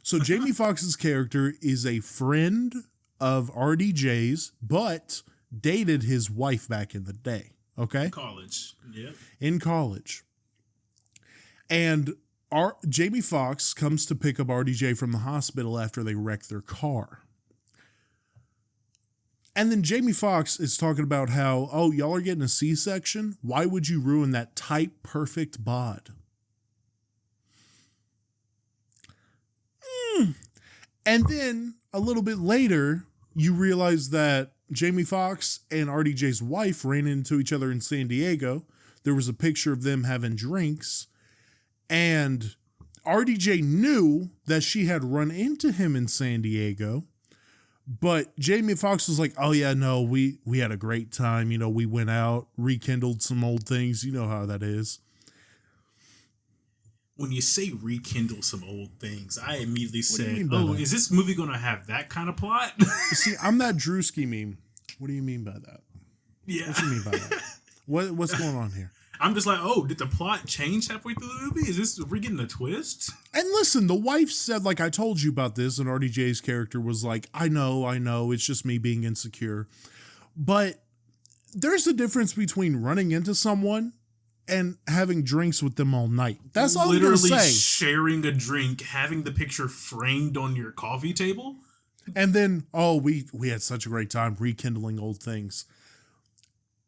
Speaker 1: So Jamie Foxx's character is a friend of RDJ's, but dated his wife back in the day. Okay?
Speaker 2: College. Yep.
Speaker 1: In college. And Jamie Foxx comes to pick up RDJ from the hospital after they wreck their car. And then Jamie Foxx is talking about how, oh, y'all are getting a C-section? Why would you ruin that tight, perfect bod? And then a little bit later, you realize that Jamie Foxx and RDJ's wife ran into each other in San Diego. There was a picture of them having drinks. And RDJ knew that she had run into him in San Diego. But Jamie Foxx was like, oh, yeah, no, we had a great time. You know, we went out, rekindled some old things. You know how that is.
Speaker 2: When you say rekindle some old things, I immediately said, oh, is this movie going to have that kind of plot?
Speaker 1: See, I'm that Drewski meme. What do you mean by that?
Speaker 2: Yeah.
Speaker 1: What do you mean by that? What's going on here?
Speaker 2: I'm just like, oh, did the plot change halfway through the movie? Are we getting a twist?
Speaker 1: And listen, the wife said, like, I told you about this, and RDJ's character was like, I know, it's just me being insecure. But there's a difference between running into someone and having drinks with them all night. That's all I'm going to say.
Speaker 2: Literally sharing a drink, having the picture framed on your coffee table.
Speaker 1: And then, oh, we had such a great time rekindling old things.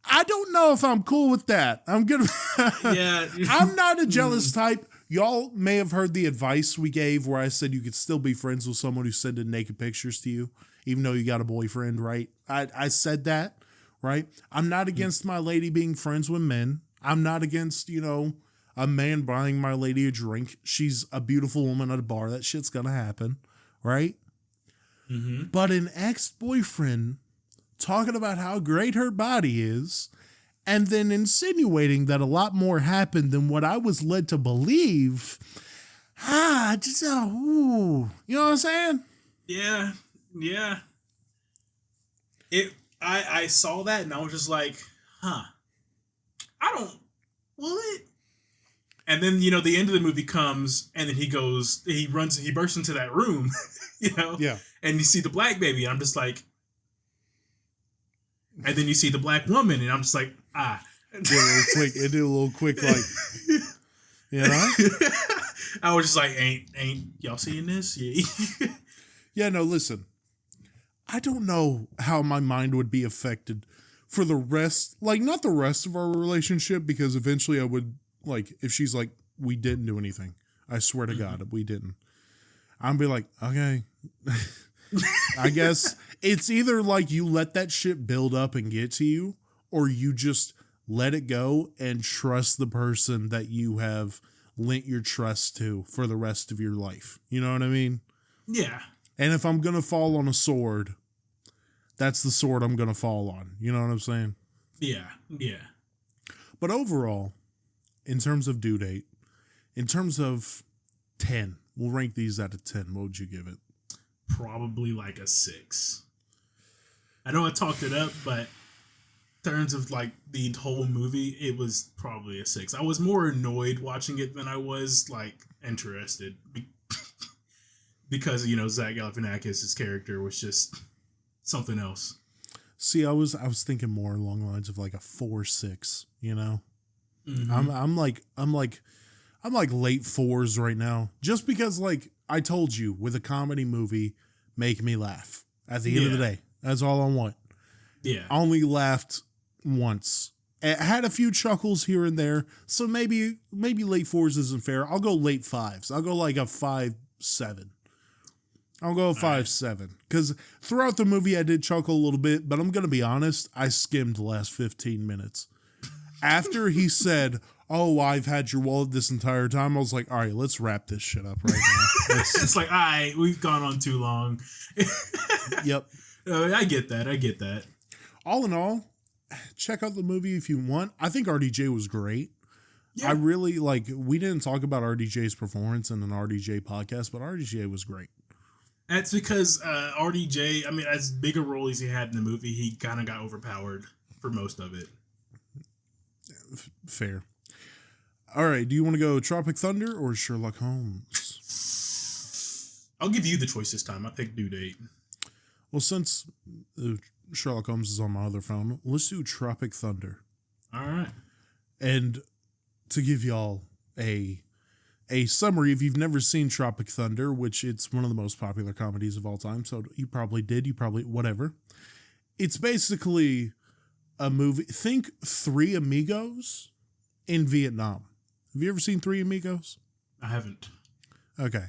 Speaker 1: I don't know if I'm cool with that. I'm good.
Speaker 2: Yeah.
Speaker 1: I'm not a jealous type. Y'all may have heard the advice we gave where I said you could still be friends with someone who's sending naked pictures to you, even though you got a boyfriend, right? I said that, right? I'm not against my lady being friends with men. I'm not against, a man buying my lady a drink. She's a beautiful woman at a bar. That shit's going to happen, right? Mm-hmm. But an ex-boyfriend talking about how great her body is and then insinuating that a lot more happened than what I was led to believe. You know what I'm saying?
Speaker 2: Yeah. I saw that and I was just like, what? And then, the end of the movie comes and then he bursts into that room,
Speaker 1: Yeah.
Speaker 2: And you see the black baby. And I'm just like, and then you see the black woman and I'm just like,
Speaker 1: It did a little quick, like,
Speaker 2: I was just like, ain't y'all seeing this? Yeah.
Speaker 1: Yeah, no, listen. I don't know how my mind would be affected for the rest, like, not the rest of our relationship, because eventually I would, like, if she's like, we didn't do anything, I swear to God, we didn't. I'd be like, okay. I guess it's either like you let that shit build up and get to you, or you just let it go and trust the person that you have lent your trust to for the rest of your life. You know what I mean?
Speaker 2: Yeah.
Speaker 1: And if I'm going to fall on a sword, that's the sword I'm going to fall on. You know what I'm saying?
Speaker 2: Yeah.
Speaker 1: But overall, in terms of due date, in terms of 10, we'll rank these out of 10. What would you give it?
Speaker 2: Probably like a 6. I know I talked it up, but in terms of like the whole movie, it was probably a 6. I was more annoyed watching it than I was like interested because Zach Galifianakis' character was just something else.
Speaker 1: See, I was thinking more along the lines of like a 4-6.
Speaker 2: Mm-hmm.
Speaker 1: I'm like late 4s right now, just because, like I told you, with a comedy movie, make me laugh at the end of the day. That's all I want.
Speaker 2: Yeah.
Speaker 1: I only laughed once. I had a few chuckles here and there, so maybe late 4s isn't fair. I'll go late 5s. I'll go like a 5-7. I'll go a 5-7. Because throughout the movie, I did chuckle a little bit, but I'm going to be honest, I skimmed the last 15 minutes. After he said, oh, I've had your wallet this entire time, I was like, all right, let's wrap this shit up right now.
Speaker 2: It's like, all right, we've gone on too long.
Speaker 1: Yep.
Speaker 2: I get that.
Speaker 1: All in all, check out the movie if you want. I think RDJ was great. Yeah. I really, we didn't talk about RDJ's performance in an RDJ podcast, but RDJ was great.
Speaker 2: That's because RDJ, as big a role as he had in the movie, he kind of got overpowered for most of it.
Speaker 1: Fair. All right, do you want to go Tropic Thunder or Sherlock Holmes?
Speaker 2: I'll give you the choice this time. I picked Due Date.
Speaker 1: Well, since Sherlock Holmes is on my other phone, let's do Tropic Thunder.
Speaker 2: All right.
Speaker 1: And to give y'all a summary, if you've never seen Tropic Thunder, which it's one of the most popular comedies of all time, so you probably did, whatever. It's basically a movie. Think Three Amigos in Vietnam. Have you ever seen Three Amigos?
Speaker 2: I haven't.
Speaker 1: Okay.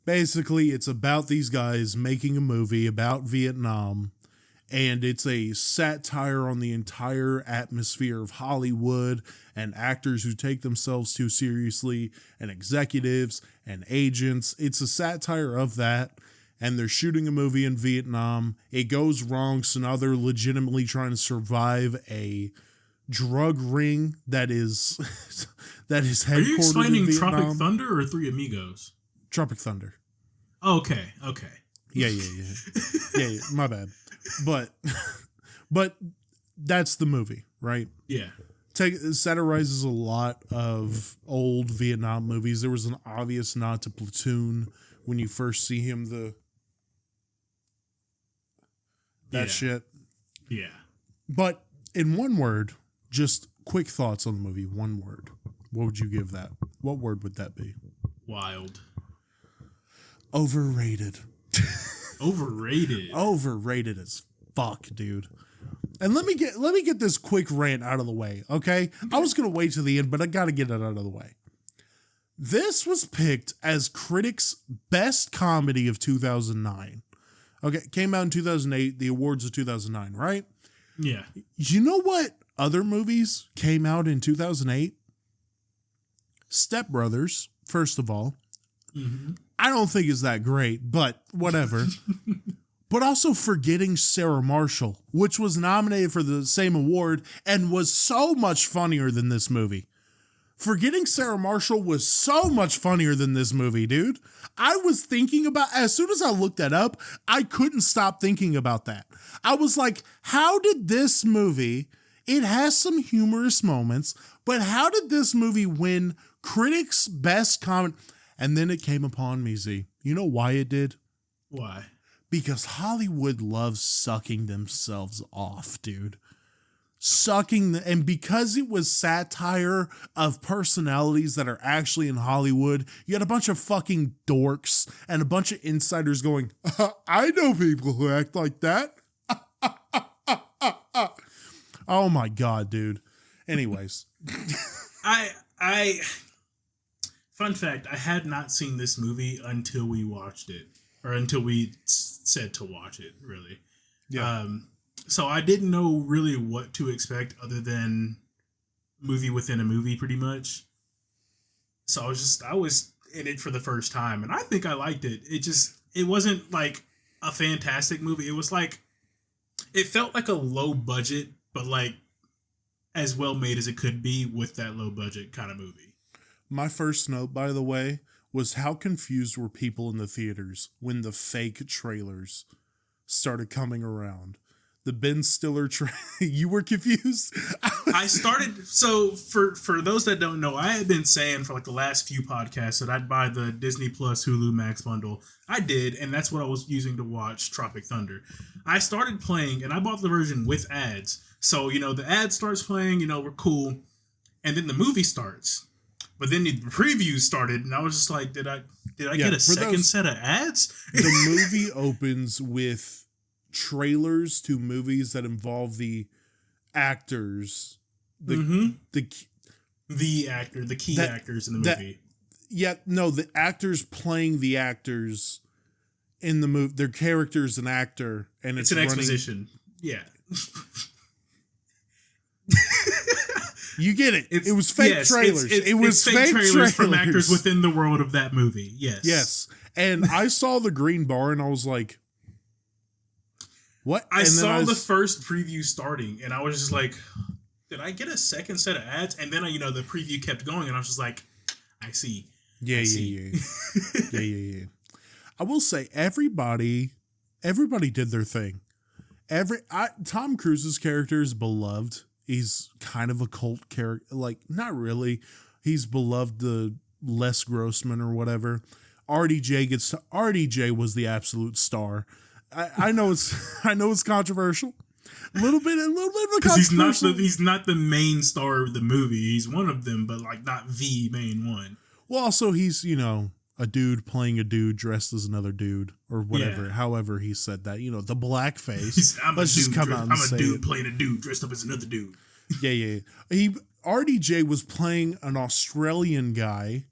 Speaker 1: Basically, it's about these guys making a movie about Vietnam, and it's a satire on the entire atmosphere of Hollywood and actors who take themselves too seriously and executives and agents. It's a satire of that, and they're shooting a movie in Vietnam. It goes wrong, so now they're legitimately trying to survive a drug ring that is headquartered
Speaker 2: Are you explaining
Speaker 1: in Vietnam.
Speaker 2: Tropic Thunder or Three Amigos?
Speaker 1: Tropic Thunder.
Speaker 2: Okay.
Speaker 1: Yeah. My bad. But that's the movie, right?
Speaker 2: Yeah.
Speaker 1: Satirizes a lot of old Vietnam movies. There was an obvious nod to Platoon when you first see him. Shit.
Speaker 2: Yeah.
Speaker 1: But in one word, just quick thoughts on the movie. One word. What would you give that? What word would that be?
Speaker 2: Wild.
Speaker 1: Overrated. Overrated as fuck, dude. And let me get this quick rant out of the way, okay? I was gonna wait to the end, but I gotta get it out of the way. This was picked as critics' best comedy of 2009. Okay, came out in 2008, the awards of 2009, right?
Speaker 2: Yeah.
Speaker 1: You know what other movies came out in 2008? Step Brothers, first of all.
Speaker 2: Mm-hmm.
Speaker 1: I don't think is that great, but whatever. But also Forgetting Sarah Marshall, which was nominated for the same award and was so much funnier than this movie. Forgetting Sarah Marshall was so much funnier than this movie, dude. I was thinking about, as soon as I looked that up, I couldn't stop thinking about that. I was like, how did this movie, it has some humorous moments, but how did this movie win critics' best comedy? And then it came upon me, Z. You know why it did?
Speaker 2: Why?
Speaker 1: Because Hollywood loves sucking themselves off, dude. And because it was satire of personalities that are actually in Hollywood, you had a bunch of fucking dorks and a bunch of insiders going, I know people who act like that. Oh my God, dude. Anyways.
Speaker 2: Fun fact, I had not seen this movie until we watched it. Or until we said to watch it, really.
Speaker 1: Yeah.
Speaker 2: So I didn't know really what to expect other than movie within a movie, pretty much. So I was in it for the first time, and I think I liked it. It wasn't like a fantastic movie. It was like, it felt like a low budget, but like as well made as it could be with that low budget kind of movie.
Speaker 1: My first note, by the way, was how confused were people in the theaters when the fake trailers started coming around. The Ben Stiller you were confused?
Speaker 2: I started, so for those that don't know, I had been saying for like the last few podcasts that I'd buy the Disney Plus Hulu Max bundle. I did, and that's what I was using to watch Tropic Thunder. I started playing, and I bought the version with ads. So, the ad starts playing, we're cool. And then the movie starts. But then the preview started, and I was just like, did I get a second set of ads?
Speaker 1: The movie opens with trailers to movies that involve the actors, the key
Speaker 2: actors in the movie.
Speaker 1: The actors playing the actors in the movie. Their character's an actor, and it's
Speaker 2: an exposition. Yeah.
Speaker 1: You get it. It was fake trailers. It was fake trailers
Speaker 2: from actors within the world of that movie. Yes.
Speaker 1: Yes. And I saw the green bar and I was like, what?
Speaker 2: I saw the first preview starting and I was just like, did I get a second set of ads? And then, the preview kept going and I was just like, I see.
Speaker 1: Yeah. I will say everybody did their thing. Tom Cruise's character is beloved. He's kind of a cult character. Like, not really. He's beloved, the Les Grossman or whatever. RDJ was the absolute star. I know it's controversial. A little bit of controversial.
Speaker 2: He's not the main star of the movie. He's one of them, but like not the main one.
Speaker 1: Well, also he's, a dude playing a dude dressed as another dude or whatever. Yeah. However he said that, the blackface. Let's just come out and say
Speaker 2: I'm a dude playing a dude dressed up as another dude.
Speaker 1: Yeah. RDJ was playing an Australian guy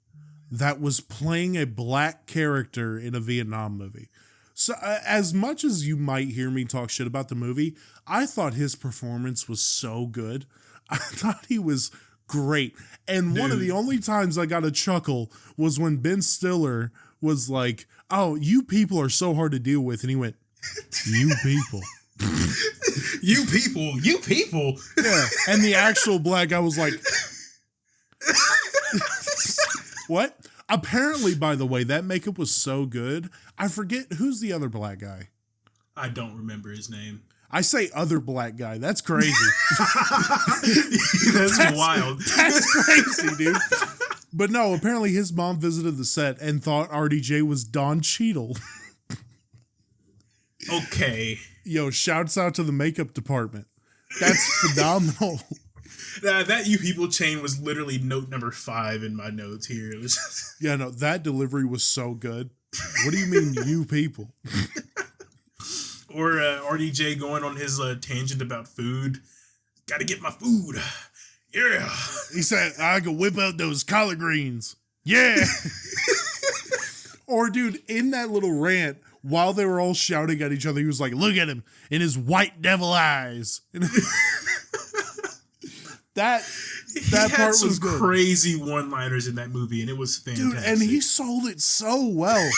Speaker 1: that was playing a black character in a Vietnam movie. So as much as you might hear me talk shit about the movie, I thought his performance was so good. I thought he was great. And one of the only times I got a chuckle was when Ben Stiller was like, "Oh, you people are so hard to deal with." And he went, "You people."
Speaker 2: You people.
Speaker 1: Yeah. And the actual black guy was like, what? Apparently, by the way, that makeup was so good. I forget who's the other black guy.
Speaker 2: I don't remember his name.
Speaker 1: I say other black guy. That's crazy.
Speaker 2: That's wild.
Speaker 1: That's crazy, dude. But no, apparently his mom visited the set and thought RDJ was Don Cheadle.
Speaker 2: Okay.
Speaker 1: Yo, shouts out to the makeup department. That's phenomenal.
Speaker 2: That you people chain was literally note number 5 in my notes here. It was just...
Speaker 1: Yeah, no, that delivery was so good. What do you mean, you people?
Speaker 2: Or RDJ going on his tangent about food. Got to get my food. Yeah.
Speaker 1: He said, I could whip out those collard greens. Yeah. Or, dude, in that little rant, while they were all shouting at each other, he was like, look at him in his white devil eyes. That part was some good.
Speaker 2: Crazy one-liners in that movie, and it was fantastic.
Speaker 1: Dude, and he sold it so well.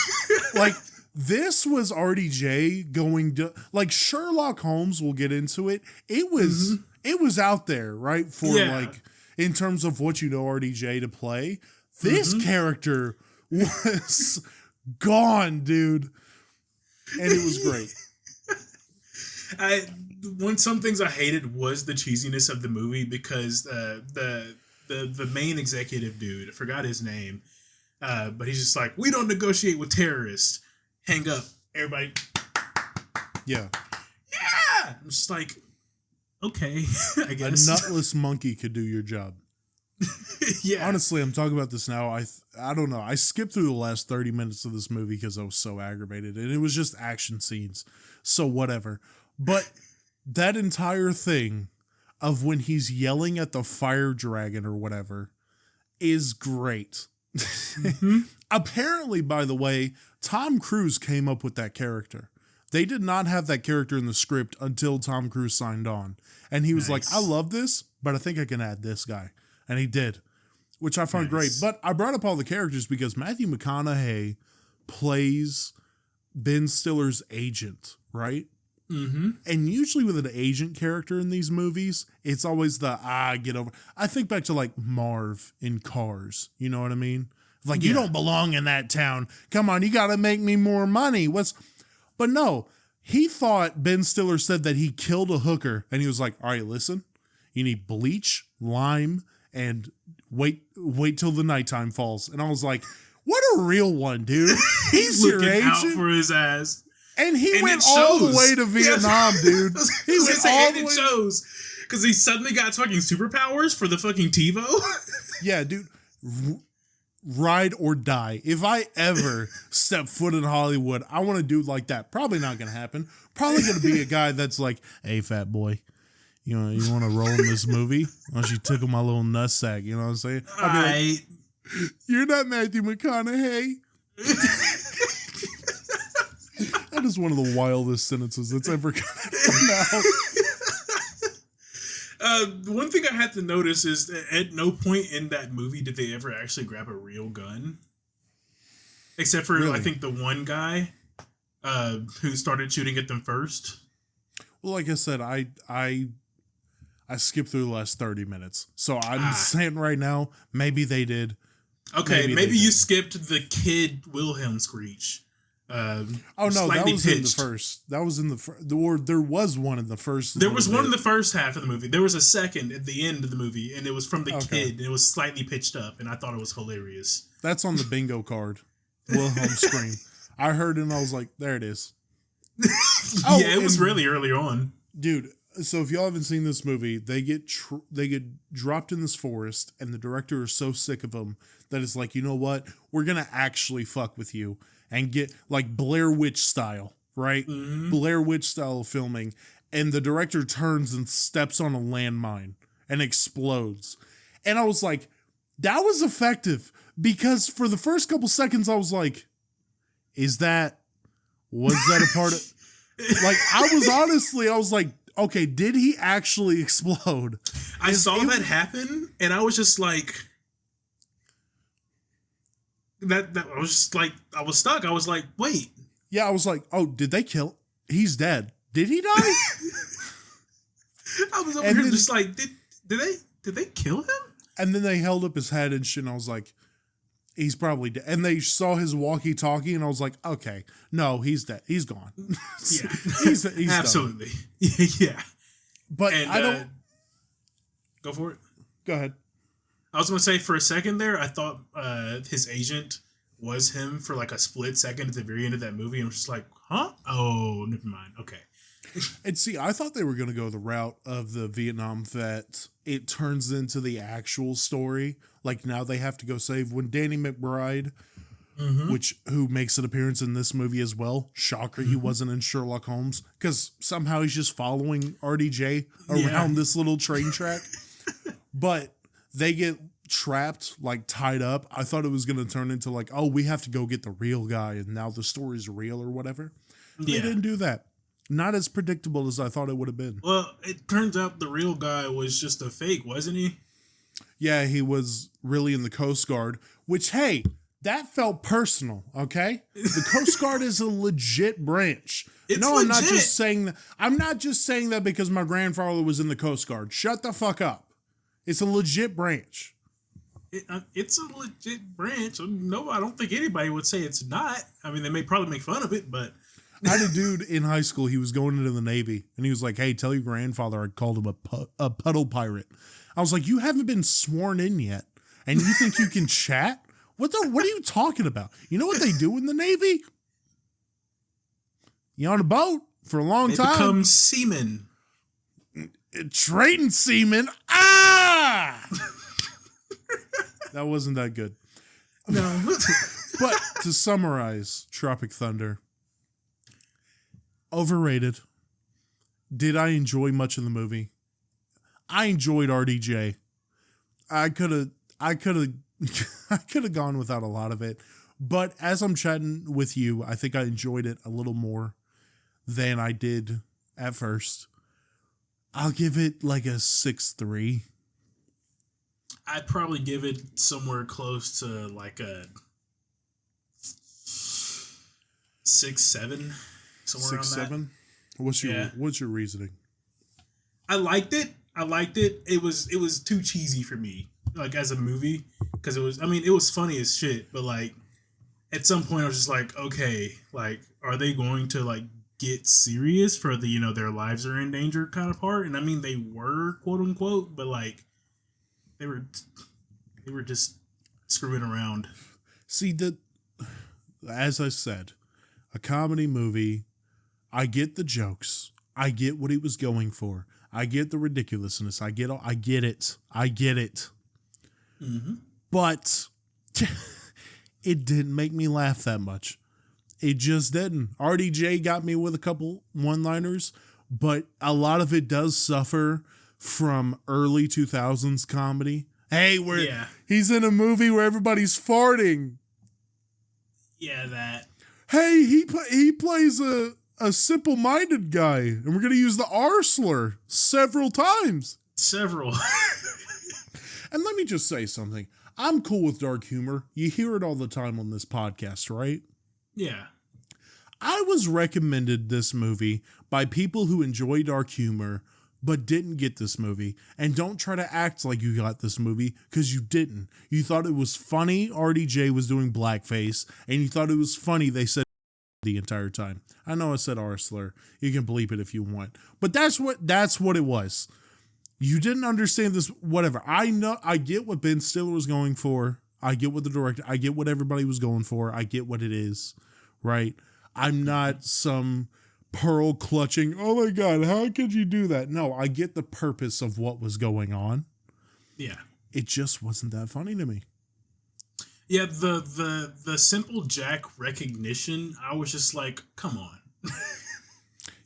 Speaker 1: Like, this was RDJ going to, like, Sherlock Holmes, we'll get into it. It was out there, right? For like, in terms of what RDJ to play. This character was gone, dude. And it was great.
Speaker 2: Some things I hated was the cheesiness of the movie because the main executive dude, I forgot his name, but he's just like, we don't negotiate with terrorists. Hang up, everybody.
Speaker 1: Yeah.
Speaker 2: I'm just like, okay, I guess.
Speaker 1: A nutless monkey could do your job.
Speaker 2: Yeah.
Speaker 1: Honestly, I'm talking about this now. I don't know. I skipped through the last 30 minutes of this movie because I was so aggravated, and it was just action scenes. So whatever. But that entire thing of when he's yelling at the fire dragon or whatever is great. Apparently, by the way, Tom Cruise came up with that character. They did not have that character in the script until Tom Cruise signed on. And he was like, I love this, but I think I can add this guy. And he did, which I found great. But I brought up all the characters because Matthew McConaughey plays Ben Stiller's agent, right? Mm-hmm. And usually with an agent character in these movies, it's always get over. I think back to like Marv in Cars. You know what I mean? Like, you don't belong in that town. Come on, you got to make me more money. But no, he thought Ben Stiller said that he killed a hooker. And he was like, all right, listen, you need bleach, lime, and wait till the nighttime falls. And I was like, what a real one, dude. He's your agent.
Speaker 2: Looking out for his ass.
Speaker 1: And he went all the way to Vietnam, dude. He went all the way.
Speaker 2: It shows. Because he suddenly got fucking superpowers for the fucking TiVo.
Speaker 1: Yeah, dude. Ride or die. If I ever step foot in Hollywood, I want a dude like that. Probably not going to happen. Probably going to be a guy that's like, hey, fat boy, you want to roll in this movie? Why don't you tickle my little nutsack? You know what I'm saying? I'll be like, you're not Matthew McConaughey. That is one of the wildest sentences that's ever come out.
Speaker 2: One thing I had to notice is that at no point in that movie did they ever actually grab a real gun. Except for, really? I think, the one guy who started shooting at them first.
Speaker 1: Well, like I said, I skipped through the last 30 minutes. So I'm saying right now, maybe they did.
Speaker 2: Okay, maybe you skipped the kid Wilhelm screech.
Speaker 1: Oh no, that was pitched. In the first. That was in the there was one in the first.
Speaker 2: There was one in the first half of the movie. There was a second at the end of the movie, and it was from the kid. And it was slightly pitched up, and I thought it was hilarious.
Speaker 1: That's on the bingo card. Wilhelm scream. I heard it and I was like, there it is.
Speaker 2: Yeah, it was really early on.
Speaker 1: Dude, so if y'all haven't seen this movie, they get dropped in this forest, and the director is so sick of them that it's like, you know what? We're going to actually fuck with you and get like Blair Witch style, right? Mm-hmm. Blair Witch style of filming. And the director turns and steps on a landmine and explodes. And I was like, that was effective, because for the first couple seconds I was like, was that a part of, like, I was like, okay, did he actually explode?
Speaker 2: I saw that happen, and I was just like, that I was just like, I was stuck. I was like, wait.
Speaker 1: Yeah, I was like, oh, did they kill? He's dead. Did he die?
Speaker 2: I was over here just like, did they kill him?
Speaker 1: And then they held up his head and shit, and I was like, he's probably dead. And they saw his walkie-talkie, and I was like, okay, no, he's dead. He's gone.
Speaker 2: Yeah.
Speaker 1: he's
Speaker 2: absolutely.
Speaker 1: Done.
Speaker 2: Yeah.
Speaker 1: But I don't...
Speaker 2: Go for it.
Speaker 1: Go ahead.
Speaker 2: I was going to say, for a second there, I thought his agent was him for like a split second at the very end of that movie. And I was just like, huh? Oh, never mind. Okay.
Speaker 1: And see, I thought they were going to go the route of the Vietnam vet. It turns into the actual story. Like, now they have to go save, when Danny McBride, who makes an appearance in this movie as well. Shocker, he wasn't in Sherlock Holmes, because somehow he's just following RDJ around this little train track. But they get trapped, like tied up. I thought it was going to turn into like, oh, we have to go get the real guy, and now the story's real or whatever. They didn't do that. Not as predictable as I thought it would have been.
Speaker 2: Well, it turns out the real guy was just a fake, wasn't he?
Speaker 1: Yeah, he was really in the Coast Guard, which, hey, that felt personal, okay? The Coast Guard is a legit branch.
Speaker 2: It's legit.
Speaker 1: I'm not just saying that. I'm not just saying that because my grandfather was in the Coast Guard. Shut the fuck up. It's a legit branch.
Speaker 2: It's a legit branch. No, I don't think anybody would say it's not. I mean, they may probably make fun of it, but...
Speaker 1: I had a dude in high school, he was going into the Navy, and he was like, hey, tell your grandfather I called him a puddle pirate. I was like, you haven't been sworn in yet, and you think you can chat? What are you talking about? You know what they do in the Navy? You on a boat for a long time. They
Speaker 2: become seamen.
Speaker 1: Trading seamen. Ah! That wasn't that good.
Speaker 2: No.
Speaker 1: But to summarize Tropic Thunder, overrated. Did I enjoy much of the movie? I enjoyed RDJ. I could have gone without a lot of it, but as I'm chatting with you, I think I enjoyed it a little more than I did at first. I'll give it like a 6.3.
Speaker 2: I'd probably give it somewhere close to like a 6.7. Somewhere
Speaker 1: 6.7. What's your reasoning?
Speaker 2: I liked it. It was too cheesy for me, like as a movie, because it was funny as shit. But like at some point, I was just like, okay, like are they going to like get serious for the their lives are in danger kind of part? And I mean, they were, quote unquote, but like they were just screwing around.
Speaker 1: See, as I said, a comedy movie. I get the jokes. I get what he was going for. I get the ridiculousness. I get it. Mm-hmm. But it didn't make me laugh that much. It just didn't. RDJ got me with a couple one-liners, but a lot of it does suffer from early 2000s comedy. Hey, he's in a movie where everybody's farting.
Speaker 2: Yeah, that.
Speaker 1: Hey, he plays a simple-minded guy, and we're going to use the R slur several times. And let me just say something. I'm cool with dark humor. You hear it all the time on this podcast, right?
Speaker 2: Yeah.
Speaker 1: I was recommended this movie by people who enjoy dark humor but didn't get this movie. And don't try to act like you got this movie, because you didn't. You thought it was funny RDJ was doing blackface, and you thought it was funny they said the entire time. I know I said R slur. You can bleep it if you want. But that's what it was. You didn't understand this, whatever. I know, I get what Ben Stiller was going for. I get what the director, I get what everybody was going for. I get what it is, right? I'm not some pearl clutching, oh my God, how could you do that? No, I get the purpose of what was going on.
Speaker 2: Yeah.
Speaker 1: It just wasn't that funny to me.
Speaker 2: Yeah, the simple Jack recognition, I was just like, come on.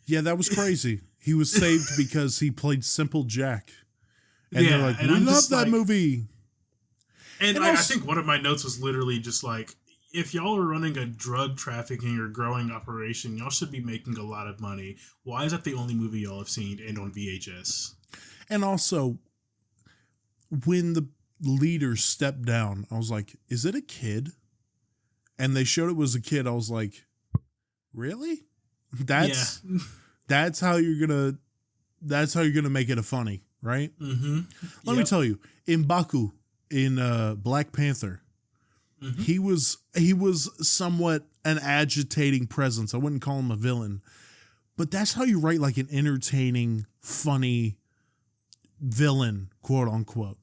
Speaker 1: Yeah, that was crazy. He was saved because he played Simple Jack. And they're like, we love that movie.
Speaker 2: And I think one of my notes was literally just like, if y'all are running a drug trafficking or growing operation, y'all should be making a lot of money. Why is that the only movie y'all have seen and on VHS?
Speaker 1: And also, when the leader stepped down, I was like, is it a kid? And they showed it was a kid. I was like, really? That's how you're gonna make it a funny, right?
Speaker 2: Mm-hmm.
Speaker 1: Let me tell you, in Baku, in Black Panther, he was somewhat an agitating presence. I wouldn't call him a villain, but that's how you write like an entertaining, funny villain, quote unquote.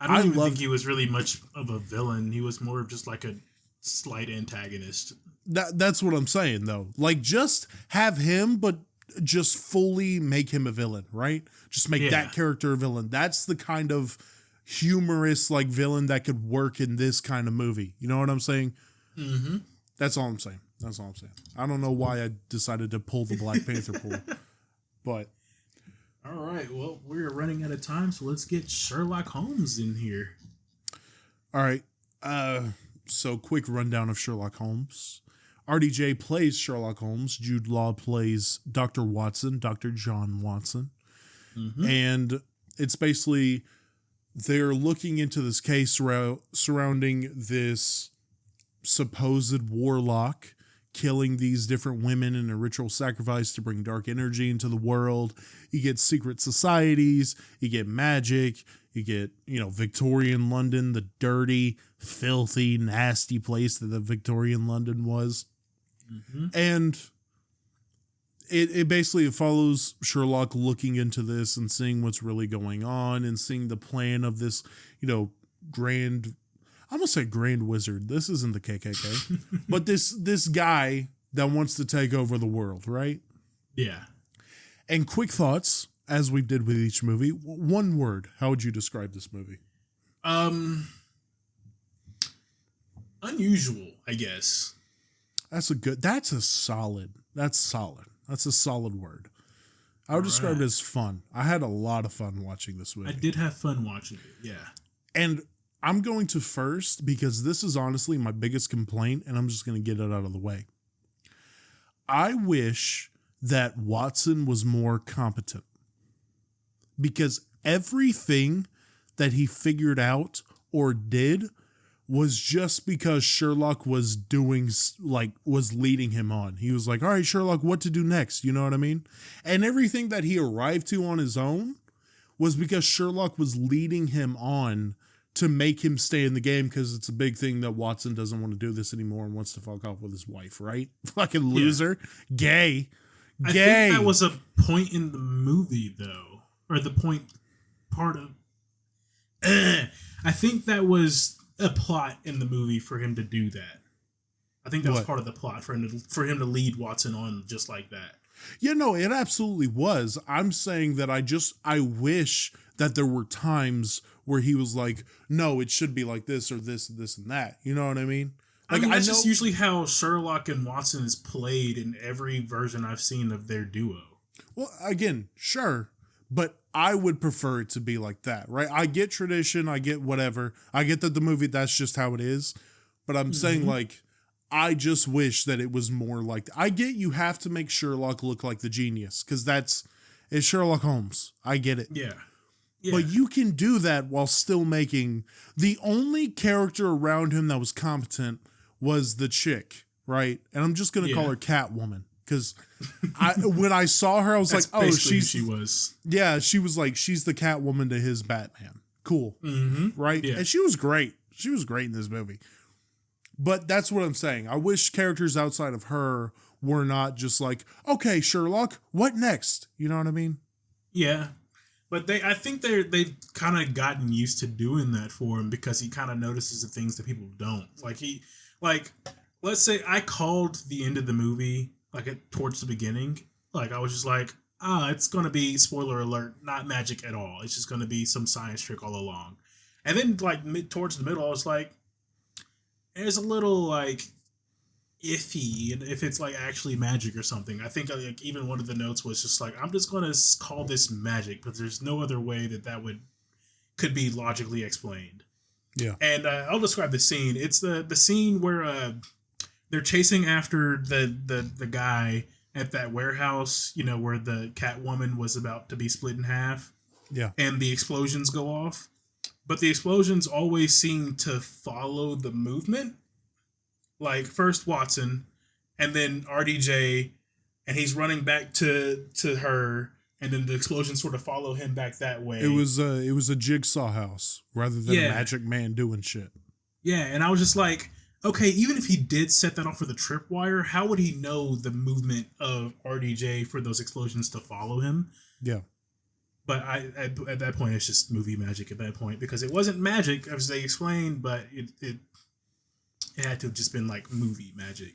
Speaker 2: I don't even think he was really much of a villain. He was more of just like a slight antagonist.
Speaker 1: That's what I'm saying, though. Like, just have him, but just fully make him a villain, right? Just make that character a villain. That's the kind of humorous, like, villain that could work in this kind of movie. You know what I'm saying?
Speaker 2: Mm-hmm.
Speaker 1: That's all I'm saying. I don't know why I decided to pull the Black Panther pull, but...
Speaker 2: All right, well, we're running out of time, so let's get Sherlock Holmes in here.
Speaker 1: All right. So quick rundown of Sherlock Holmes. RDJ plays Sherlock Holmes. Jude Law plays Dr. Watson, Dr. John Watson. Mm-hmm. And it's basically they're looking into this case surrounding this supposed warlock killing these different women in a ritual sacrifice to bring dark energy into the world. You get secret societies, you get magic, you get, Victorian London, the dirty, filthy, nasty place that the Victorian London was. Mm-hmm. And it basically follows Sherlock looking into this and seeing what's really going on and seeing the plan of this, grand, I'm going to say grand wizard. This isn't the KKK, but this guy that wants to take over the world, right?
Speaker 2: Yeah.
Speaker 1: And quick thoughts, as we did with each movie. One word. How would you describe this movie?
Speaker 2: Unusual, I guess.
Speaker 1: That's a solid word. I would describe it as fun. I had a lot of fun watching this movie.
Speaker 2: I did have fun watching it, yeah.
Speaker 1: And I'm going to first because this is honestly my biggest complaint, and I'm just going to get it out of the way. I wish that Watson was more competent because everything that he figured out or did was just because Sherlock was was leading him on. He was like, all right, Sherlock, what to do next? You know what I mean? And everything that he arrived to on his own was because Sherlock was leading him on to make him stay in the game, because it's a big thing that Watson doesn't want to do this anymore and wants to fuck off with his wife, right? Fucking loser. Yeah. Gay.
Speaker 2: I think that was a point in the movie, though. Or the part of... I think that was a plot in the movie for him to do that. I think that was part of the plot for him to lead Watson on just like that.
Speaker 1: Yeah, no, it absolutely was. I'm saying that I wish that there were times where he was like, no, it should be like this or this and this and that. You know what I mean? Like,
Speaker 2: that's just usually how Sherlock and Watson is played in every version I've seen of their duo.
Speaker 1: Well, again, sure, but I would prefer it to be like that, right? I get tradition, I get whatever. I get that the movie, that's just how it is. But I'm saying, like, I just wish that it was more like... I get you have to make Sherlock look like the genius, because it's Sherlock Holmes. I get it.
Speaker 2: Yeah.
Speaker 1: But you can do that while still making... The only character around him that was competent was the chick, right? And I'm just going to call her Catwoman. Because when I saw her, I was like, oh, she was. Yeah, she was like, she's the Catwoman to his Batman. Cool. Mm-hmm. Right? Yeah. And she was great. She was great in this movie. But that's what I'm saying. I wish characters outside of her were not just like, okay, Sherlock, what next? You know what I mean?
Speaker 2: Yeah. But I think they've kind of gotten used to doing that for him because he kind of notices the things that people don't. Like, let's say I called the end of the movie towards the beginning. Like, I was just like, it's gonna be, spoiler alert, not magic at all. It's just gonna be some science trick all along. And then towards the middle, I was like, there's a little like iffy if it's like actually magic or something. I think like even one of the notes was just like, I'm just gonna call this magic, but there's no other way that could be logically explained.
Speaker 1: Yeah.
Speaker 2: And I'll describe the scene. It's the scene where they're chasing after the guy at that warehouse, where the Catwoman was about to be split in half.
Speaker 1: Yeah.
Speaker 2: And the explosions go off. But the explosions always seem to follow the movement. Like, first Watson, and then RDJ, and he's running back to her, and then the explosions sort of follow him back that way.
Speaker 1: It was a jigsaw house rather than a magic man doing shit.
Speaker 2: Yeah, and I was just like, okay, even if he did set that off for the tripwire, how would he know the movement of RDJ for those explosions to follow him?
Speaker 1: Yeah.
Speaker 2: But at that point, it's just movie magic at that point, because it wasn't magic, as they explained, but it had to have just been like movie magic.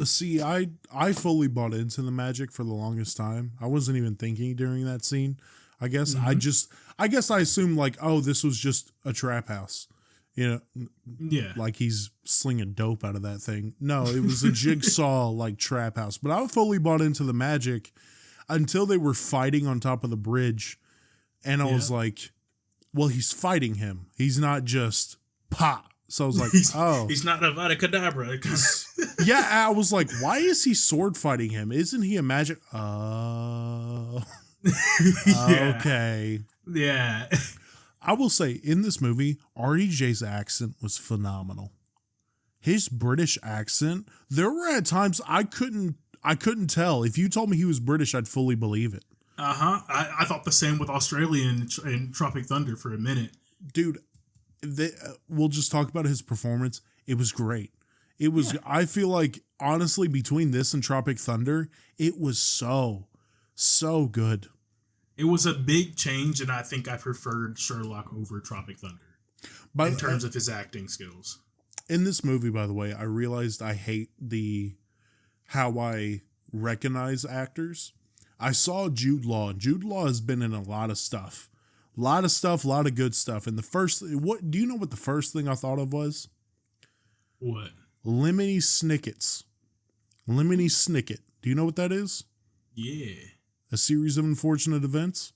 Speaker 1: See, I fully bought into the magic for the longest time. I wasn't even thinking during that scene. I guess I assumed like, oh, this was just a trap house. Yeah. Like he's slinging dope out of that thing. No, it was a jigsaw like trap house. But I fully bought into the magic until they were fighting on top of the bridge. And I was like, well, he's fighting him. He's not just pop. So I was like,
Speaker 2: he's not a Vada Kedavra.
Speaker 1: Yeah, I was like, why is he sword fighting him? Isn't he a magic? Oh. Okay.
Speaker 2: Yeah.
Speaker 1: I will say, in this movie, RDJ's accent was phenomenal. His British accent, there were at times I couldn't tell. If you told me he was British, I'd fully believe it.
Speaker 2: Uh-huh. I thought the same with Australian in Tropic Thunder for a minute.
Speaker 1: Dude, we'll just talk about his performance. It was great. It was, I feel like, honestly, between this and Tropic Thunder, it was so good.
Speaker 2: It was a big change, and I think I preferred Sherlock over Tropic Thunder in terms of his acting skills.
Speaker 1: In this movie, by the way, I realized I hate how I recognize actors. I saw Jude Law, and Jude Law has been in a lot of stuff. A lot of good stuff. And what do you know what the first thing I thought of was?
Speaker 2: What?
Speaker 1: Lemony Snicket's. Lemony Snicket. Do you know what that is?
Speaker 2: Yeah.
Speaker 1: A series of unfortunate events.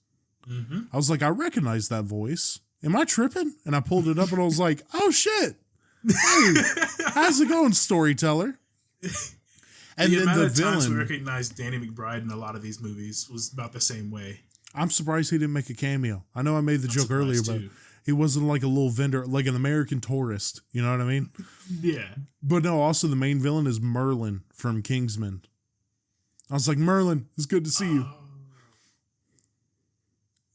Speaker 2: Mm-hmm.
Speaker 1: I was like, I recognize that voice. Am I tripping? And I pulled it up and I was like, oh shit. Hey, how's it going, storyteller? And
Speaker 2: the
Speaker 1: then
Speaker 2: amount of times we recognized Danny McBride in a lot of these movies was about the same way.
Speaker 1: I'm surprised he didn't make a cameo. I know I made the joke earlier, but he wasn't like a little vendor, like an American tourist. You know what I mean?
Speaker 2: Yeah.
Speaker 1: But no, also the main villain is Merlin from Kingsman. I was like, Merlin, it's good to see you.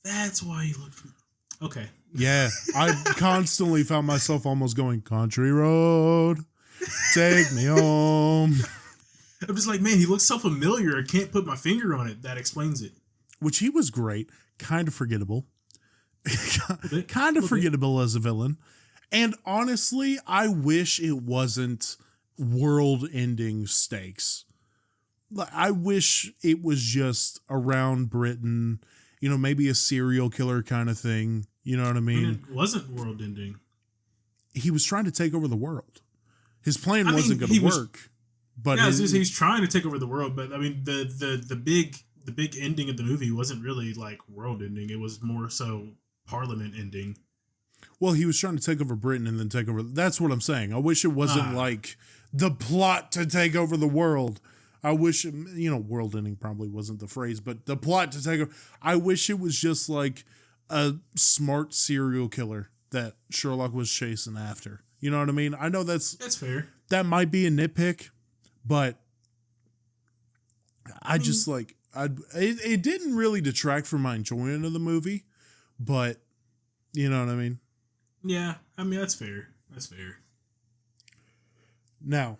Speaker 2: That's why he looked familiar. Okay.
Speaker 1: Yeah, I constantly found myself almost going, country road, take me home.
Speaker 2: I'm just like, man, he looks so familiar. I can't put my finger on it. That explains it.
Speaker 1: Which he was great. Kind of forgettable. Kind of forgettable as a villain. And honestly, I wish it wasn't world-ending stakes. I wish it was just around Britain, maybe a serial killer kind of thing. You know what I mean?
Speaker 2: It wasn't world-ending.
Speaker 1: He was trying to take over the world. His plan wasn't going to work. But
Speaker 2: yeah, he's trying to take over the world. But I mean, the big ending of the movie wasn't really like world ending. It was more so Parliament ending.
Speaker 1: Well, he was trying to take over Britain and then take over. That's what I'm saying. I wish it wasn't like the plot to take over the world. I wish, world ending probably wasn't the phrase, but the plot to take over. I wish it was just like a smart serial killer that Sherlock was chasing after. You know what I mean? I know that's fair. That might be a nitpick, but it didn't really detract from my enjoyment of the movie, but you know what I mean?
Speaker 2: Yeah, I mean, that's fair. That's fair.
Speaker 1: Now,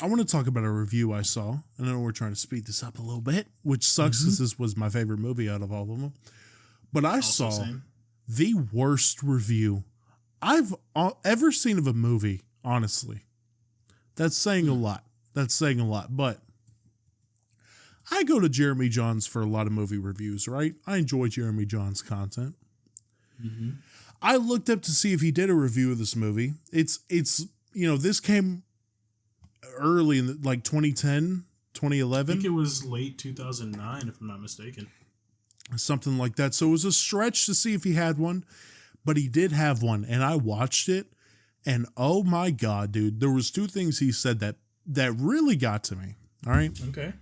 Speaker 1: I want to talk about a review I saw. I know we're trying to speed this up a little bit, which sucks because this was my favorite movie out of all of them. But I saw the worst review I've ever seen of a movie, honestly. That's saying a lot. But I go to Jeremy Jahns for a lot of movie reviews, right? I enjoy Jeremy Jahns' content. Mm-hmm. I looked up to see if he did a review of this movie. It's this came early in 2010, 2011.
Speaker 2: I think it was late 2009, if I'm not mistaken.
Speaker 1: Something like that. So it was a stretch to see if he had one, but he did have one. And I watched it, and oh my God, dude, there was two things he said that really got to me. All right.
Speaker 2: Okay.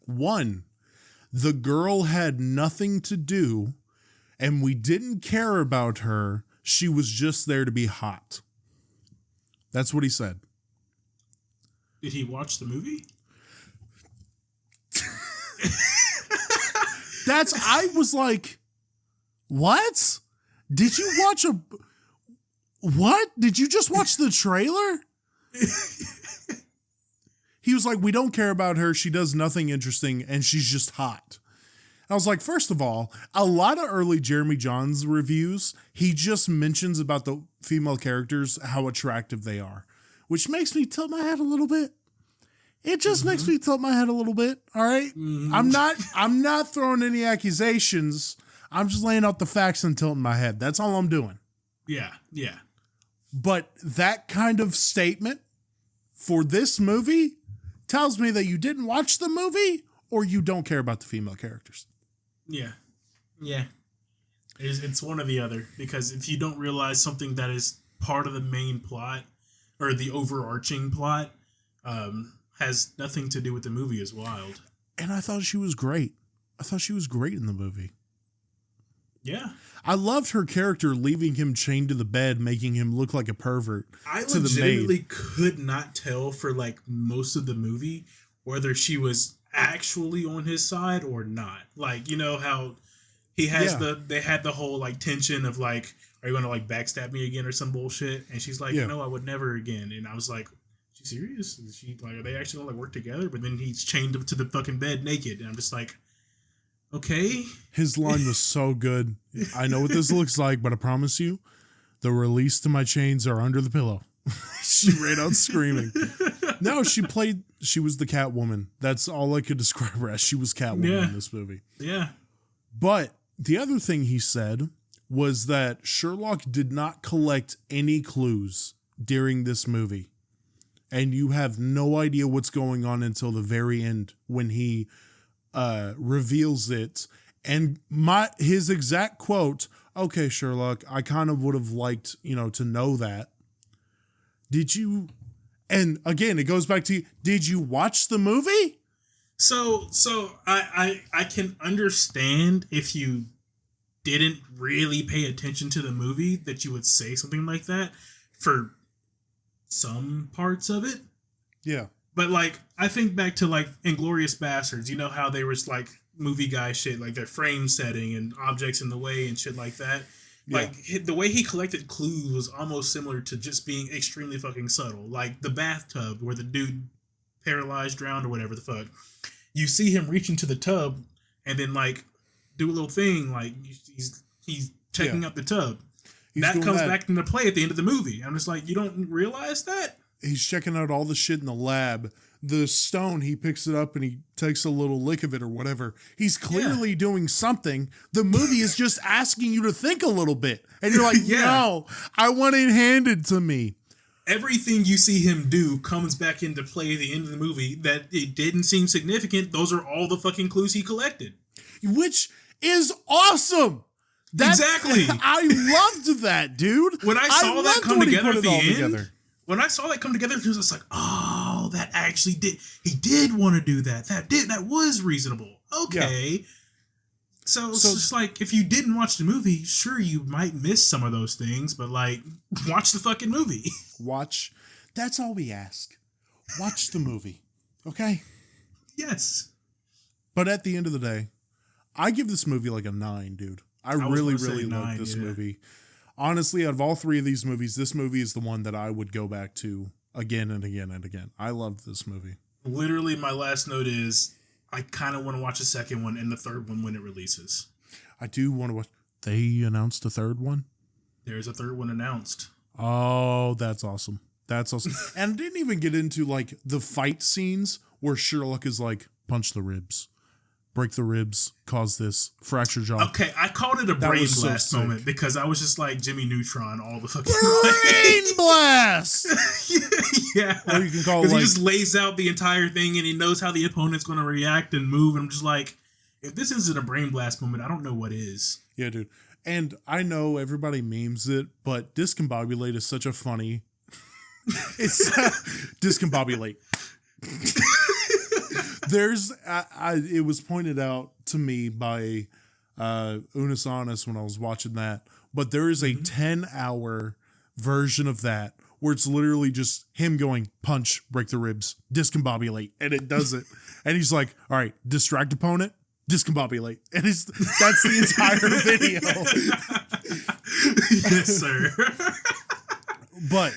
Speaker 1: One, the girl had nothing to do, and we didn't care about her. She was just there to be hot. That's what he said.
Speaker 2: Did he watch the movie?
Speaker 1: I was like, what? Did you watch what? Did you just watch the trailer? He was like, we don't care about her. She does nothing interesting, and she's just hot. I was like, first of all, a lot of early Jeremy Jahns reviews, he just mentions about the female characters, how attractive they are, which makes me tilt my head a little bit. It just makes me tilt my head a little bit. All right. I'm not throwing any accusations. I'm just laying out the facts and tilting my head. That's all I'm doing.
Speaker 2: Yeah. Yeah.
Speaker 1: But that kind of statement for this movie tells me that you didn't watch the movie or you don't care about the female characters.
Speaker 2: Yeah. Yeah. It's one or the other, because if you don't realize something that is part of the main plot or the overarching plot, has nothing to do with the movie is wild.
Speaker 1: And I thought she was great. In the movie.
Speaker 2: Yeah.
Speaker 1: I loved her character leaving him chained to the bed, making him look like a pervert.
Speaker 2: I legitimately could not tell for most of the movie whether she was actually on his side or not. Like, you know how he has they had the whole tension of are you going to backstab me again or some bullshit? And she's like, no, I would never again. And I was like, she serious? Is she are they actually gonna work together? But then he's chained up to the fucking bed naked, and I'm just like, okay.
Speaker 1: His line was so good. I know what this looks like, but I promise you, the release to my chains are under the pillow. She ran out screaming. No, she was the Catwoman. That's all I could describe her as. She was Catwoman in this movie.
Speaker 2: Yeah.
Speaker 1: But the other thing he said was that Sherlock did not collect any clues during this movie. And you have no idea what's going on until the very end when he reveals it. And his exact quote, okay, Sherlock, I kind of would have liked, to know that. Did you? And again, it goes back to, did you watch the movie?
Speaker 2: So I can understand if you didn't really pay attention to the movie that you would say something like that for some parts of it.
Speaker 1: Yeah.
Speaker 2: But I think back to Inglourious Bastards, you know how there was movie guy shit, their frame setting and objects in the way and shit like that. Yeah. The way he collected clues was almost similar to just being extremely fucking subtle. Like the bathtub where the dude paralyzed, drowned, or whatever the fuck. You see him reach into the tub and then do a little thing he's checking out the tub. That comes back into play at the end of the movie. I'm just you don't realize that?
Speaker 1: He's checking out all the shit in the lab. The stone, he picks it up and he takes a little lick of it or whatever. He's clearly doing something. The movie is just asking you to think a little bit. And you're like, no, I want it handed to me.
Speaker 2: Everything you see him do comes back into play at the end of the movie that it didn't seem significant. Those are all the fucking clues he collected. Which
Speaker 1: is awesome.
Speaker 2: Exactly.
Speaker 1: I loved that, dude.
Speaker 2: When I saw that come together at the end, when I saw that come together, it was just oh, that actually did. He did want to do that. That was reasonable. Okay. Yeah. So it's just if you didn't watch the movie, sure, you might miss some of those things, but watch the fucking movie.
Speaker 1: Watch. That's all we ask. Watch the movie. Okay?
Speaker 2: Yes.
Speaker 1: But at the end of the day, I give this movie a 9, dude. I really like this movie. Honestly, out of all three of these movies, this movie is the one that I would go back to again and again and again. I loved this movie.
Speaker 2: Literally, my last note is I kind of want to watch the second one and the third one when it releases.
Speaker 1: I do want to watch. They announced a third one?
Speaker 2: There's a third one announced.
Speaker 1: Oh, that's awesome. That's awesome. And didn't even get into like the fight scenes where Sherlock is like, punch the ribs, break the ribs, cause this, fracture jaw.
Speaker 2: Okay, I called it a brain blast moment because I was just like Jimmy Neutron all the fucking
Speaker 1: brain blast.
Speaker 2: Yeah,
Speaker 1: or you can call it like,
Speaker 2: he just lays out the entire thing and he knows how the opponent's going to react and move. And I'm just like, if this isn't a brain blast moment, I don't know what is.
Speaker 1: Yeah, dude. And I know everybody memes it, but discombobulate is such a funny. It's discombobulate. There's, it was pointed out to me by Unis Honest when I was watching that, but there is a 10-hour version of that where it's literally just him going punch, break the ribs, discombobulate, and it does it. And he's like, all right, distract opponent, discombobulate. And that's the entire video.
Speaker 2: Yes, sir.
Speaker 1: But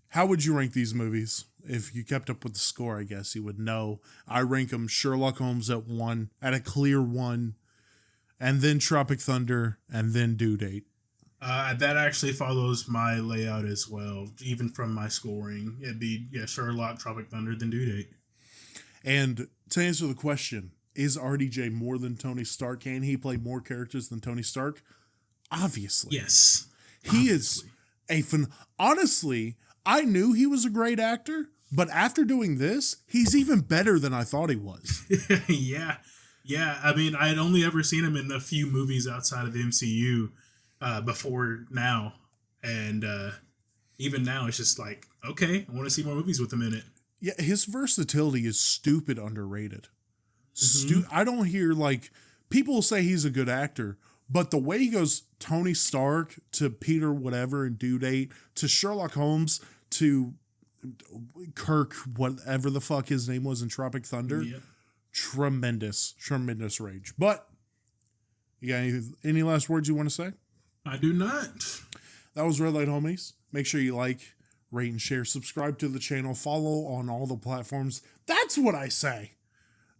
Speaker 1: how would you rank these movies? If you kept up with the score, I guess you would know. I rank them Sherlock Holmes at 1, at a clear 1, and then Tropic Thunder, and then Due Date.
Speaker 2: That actually follows my layout as well, even from my scoring. It'd be Sherlock, Tropic Thunder, then Due Date.
Speaker 1: And to answer the question, is RDJ more than Tony Stark? Can he play more characters than Tony Stark? Obviously.
Speaker 2: Yes.
Speaker 1: He is honestly, I knew he was a great actor, but after doing this, he's even better than I thought he was.
Speaker 2: Yeah. I mean, I had only ever seen him in a few movies outside of the MCU before now. And even now, it's just like, okay, I want to see more movies with him in it.
Speaker 1: Yeah, his versatility is stupid underrated. I don't hear, like, people say he's a good actor, but the way he goes Tony Stark to Peter whatever in Due Date to Sherlock Holmes to Kirk whatever the fuck his name was in Tropic Thunder, tremendous range. But you got any last words you want to say?
Speaker 2: I do not.
Speaker 1: That was Red Light Homies. Make sure you like, rate, and share. Subscribe to the channel. Follow on all the platforms. That's what I say.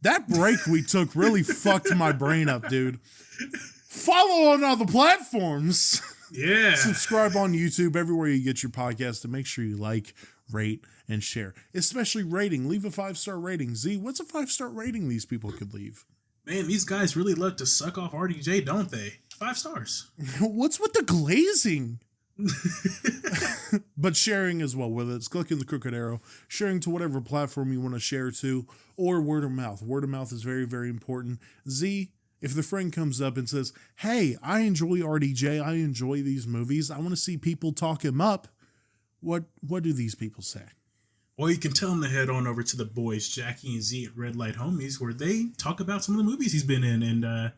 Speaker 1: That break we took really fucked my brain up, dude. Follow on all the platforms.
Speaker 2: Yeah.
Speaker 1: Subscribe on YouTube, everywhere you get your podcast, and make sure you like, rate, and share. Especially rating. Leave a 5-star rating. Z, what's a 5-star rating these people could leave?
Speaker 2: Man, these guys really love to suck off RDJ, don't they? 5 stars.
Speaker 1: What's with the glazing? But sharing as well, whether it's clicking the crooked arrow, sharing to whatever platform you want to share to, or word of mouth. Word of mouth is very, very important. Z, if the friend comes up and says, hey, I enjoy RDJ, I enjoy these movies, I want to see people talk him up, what do these people say?
Speaker 2: Well, you can tell him to head on over to the boys, Jackie and Z at Red Light Homies, where they talk about some of the movies he's been in and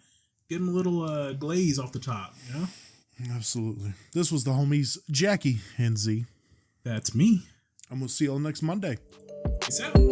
Speaker 2: get him a little glaze off the top, you know?
Speaker 1: Absolutely. This was the homies, Jackie and Z.
Speaker 2: That's me.
Speaker 1: And we'll see y'all next Monday.
Speaker 2: Peace out.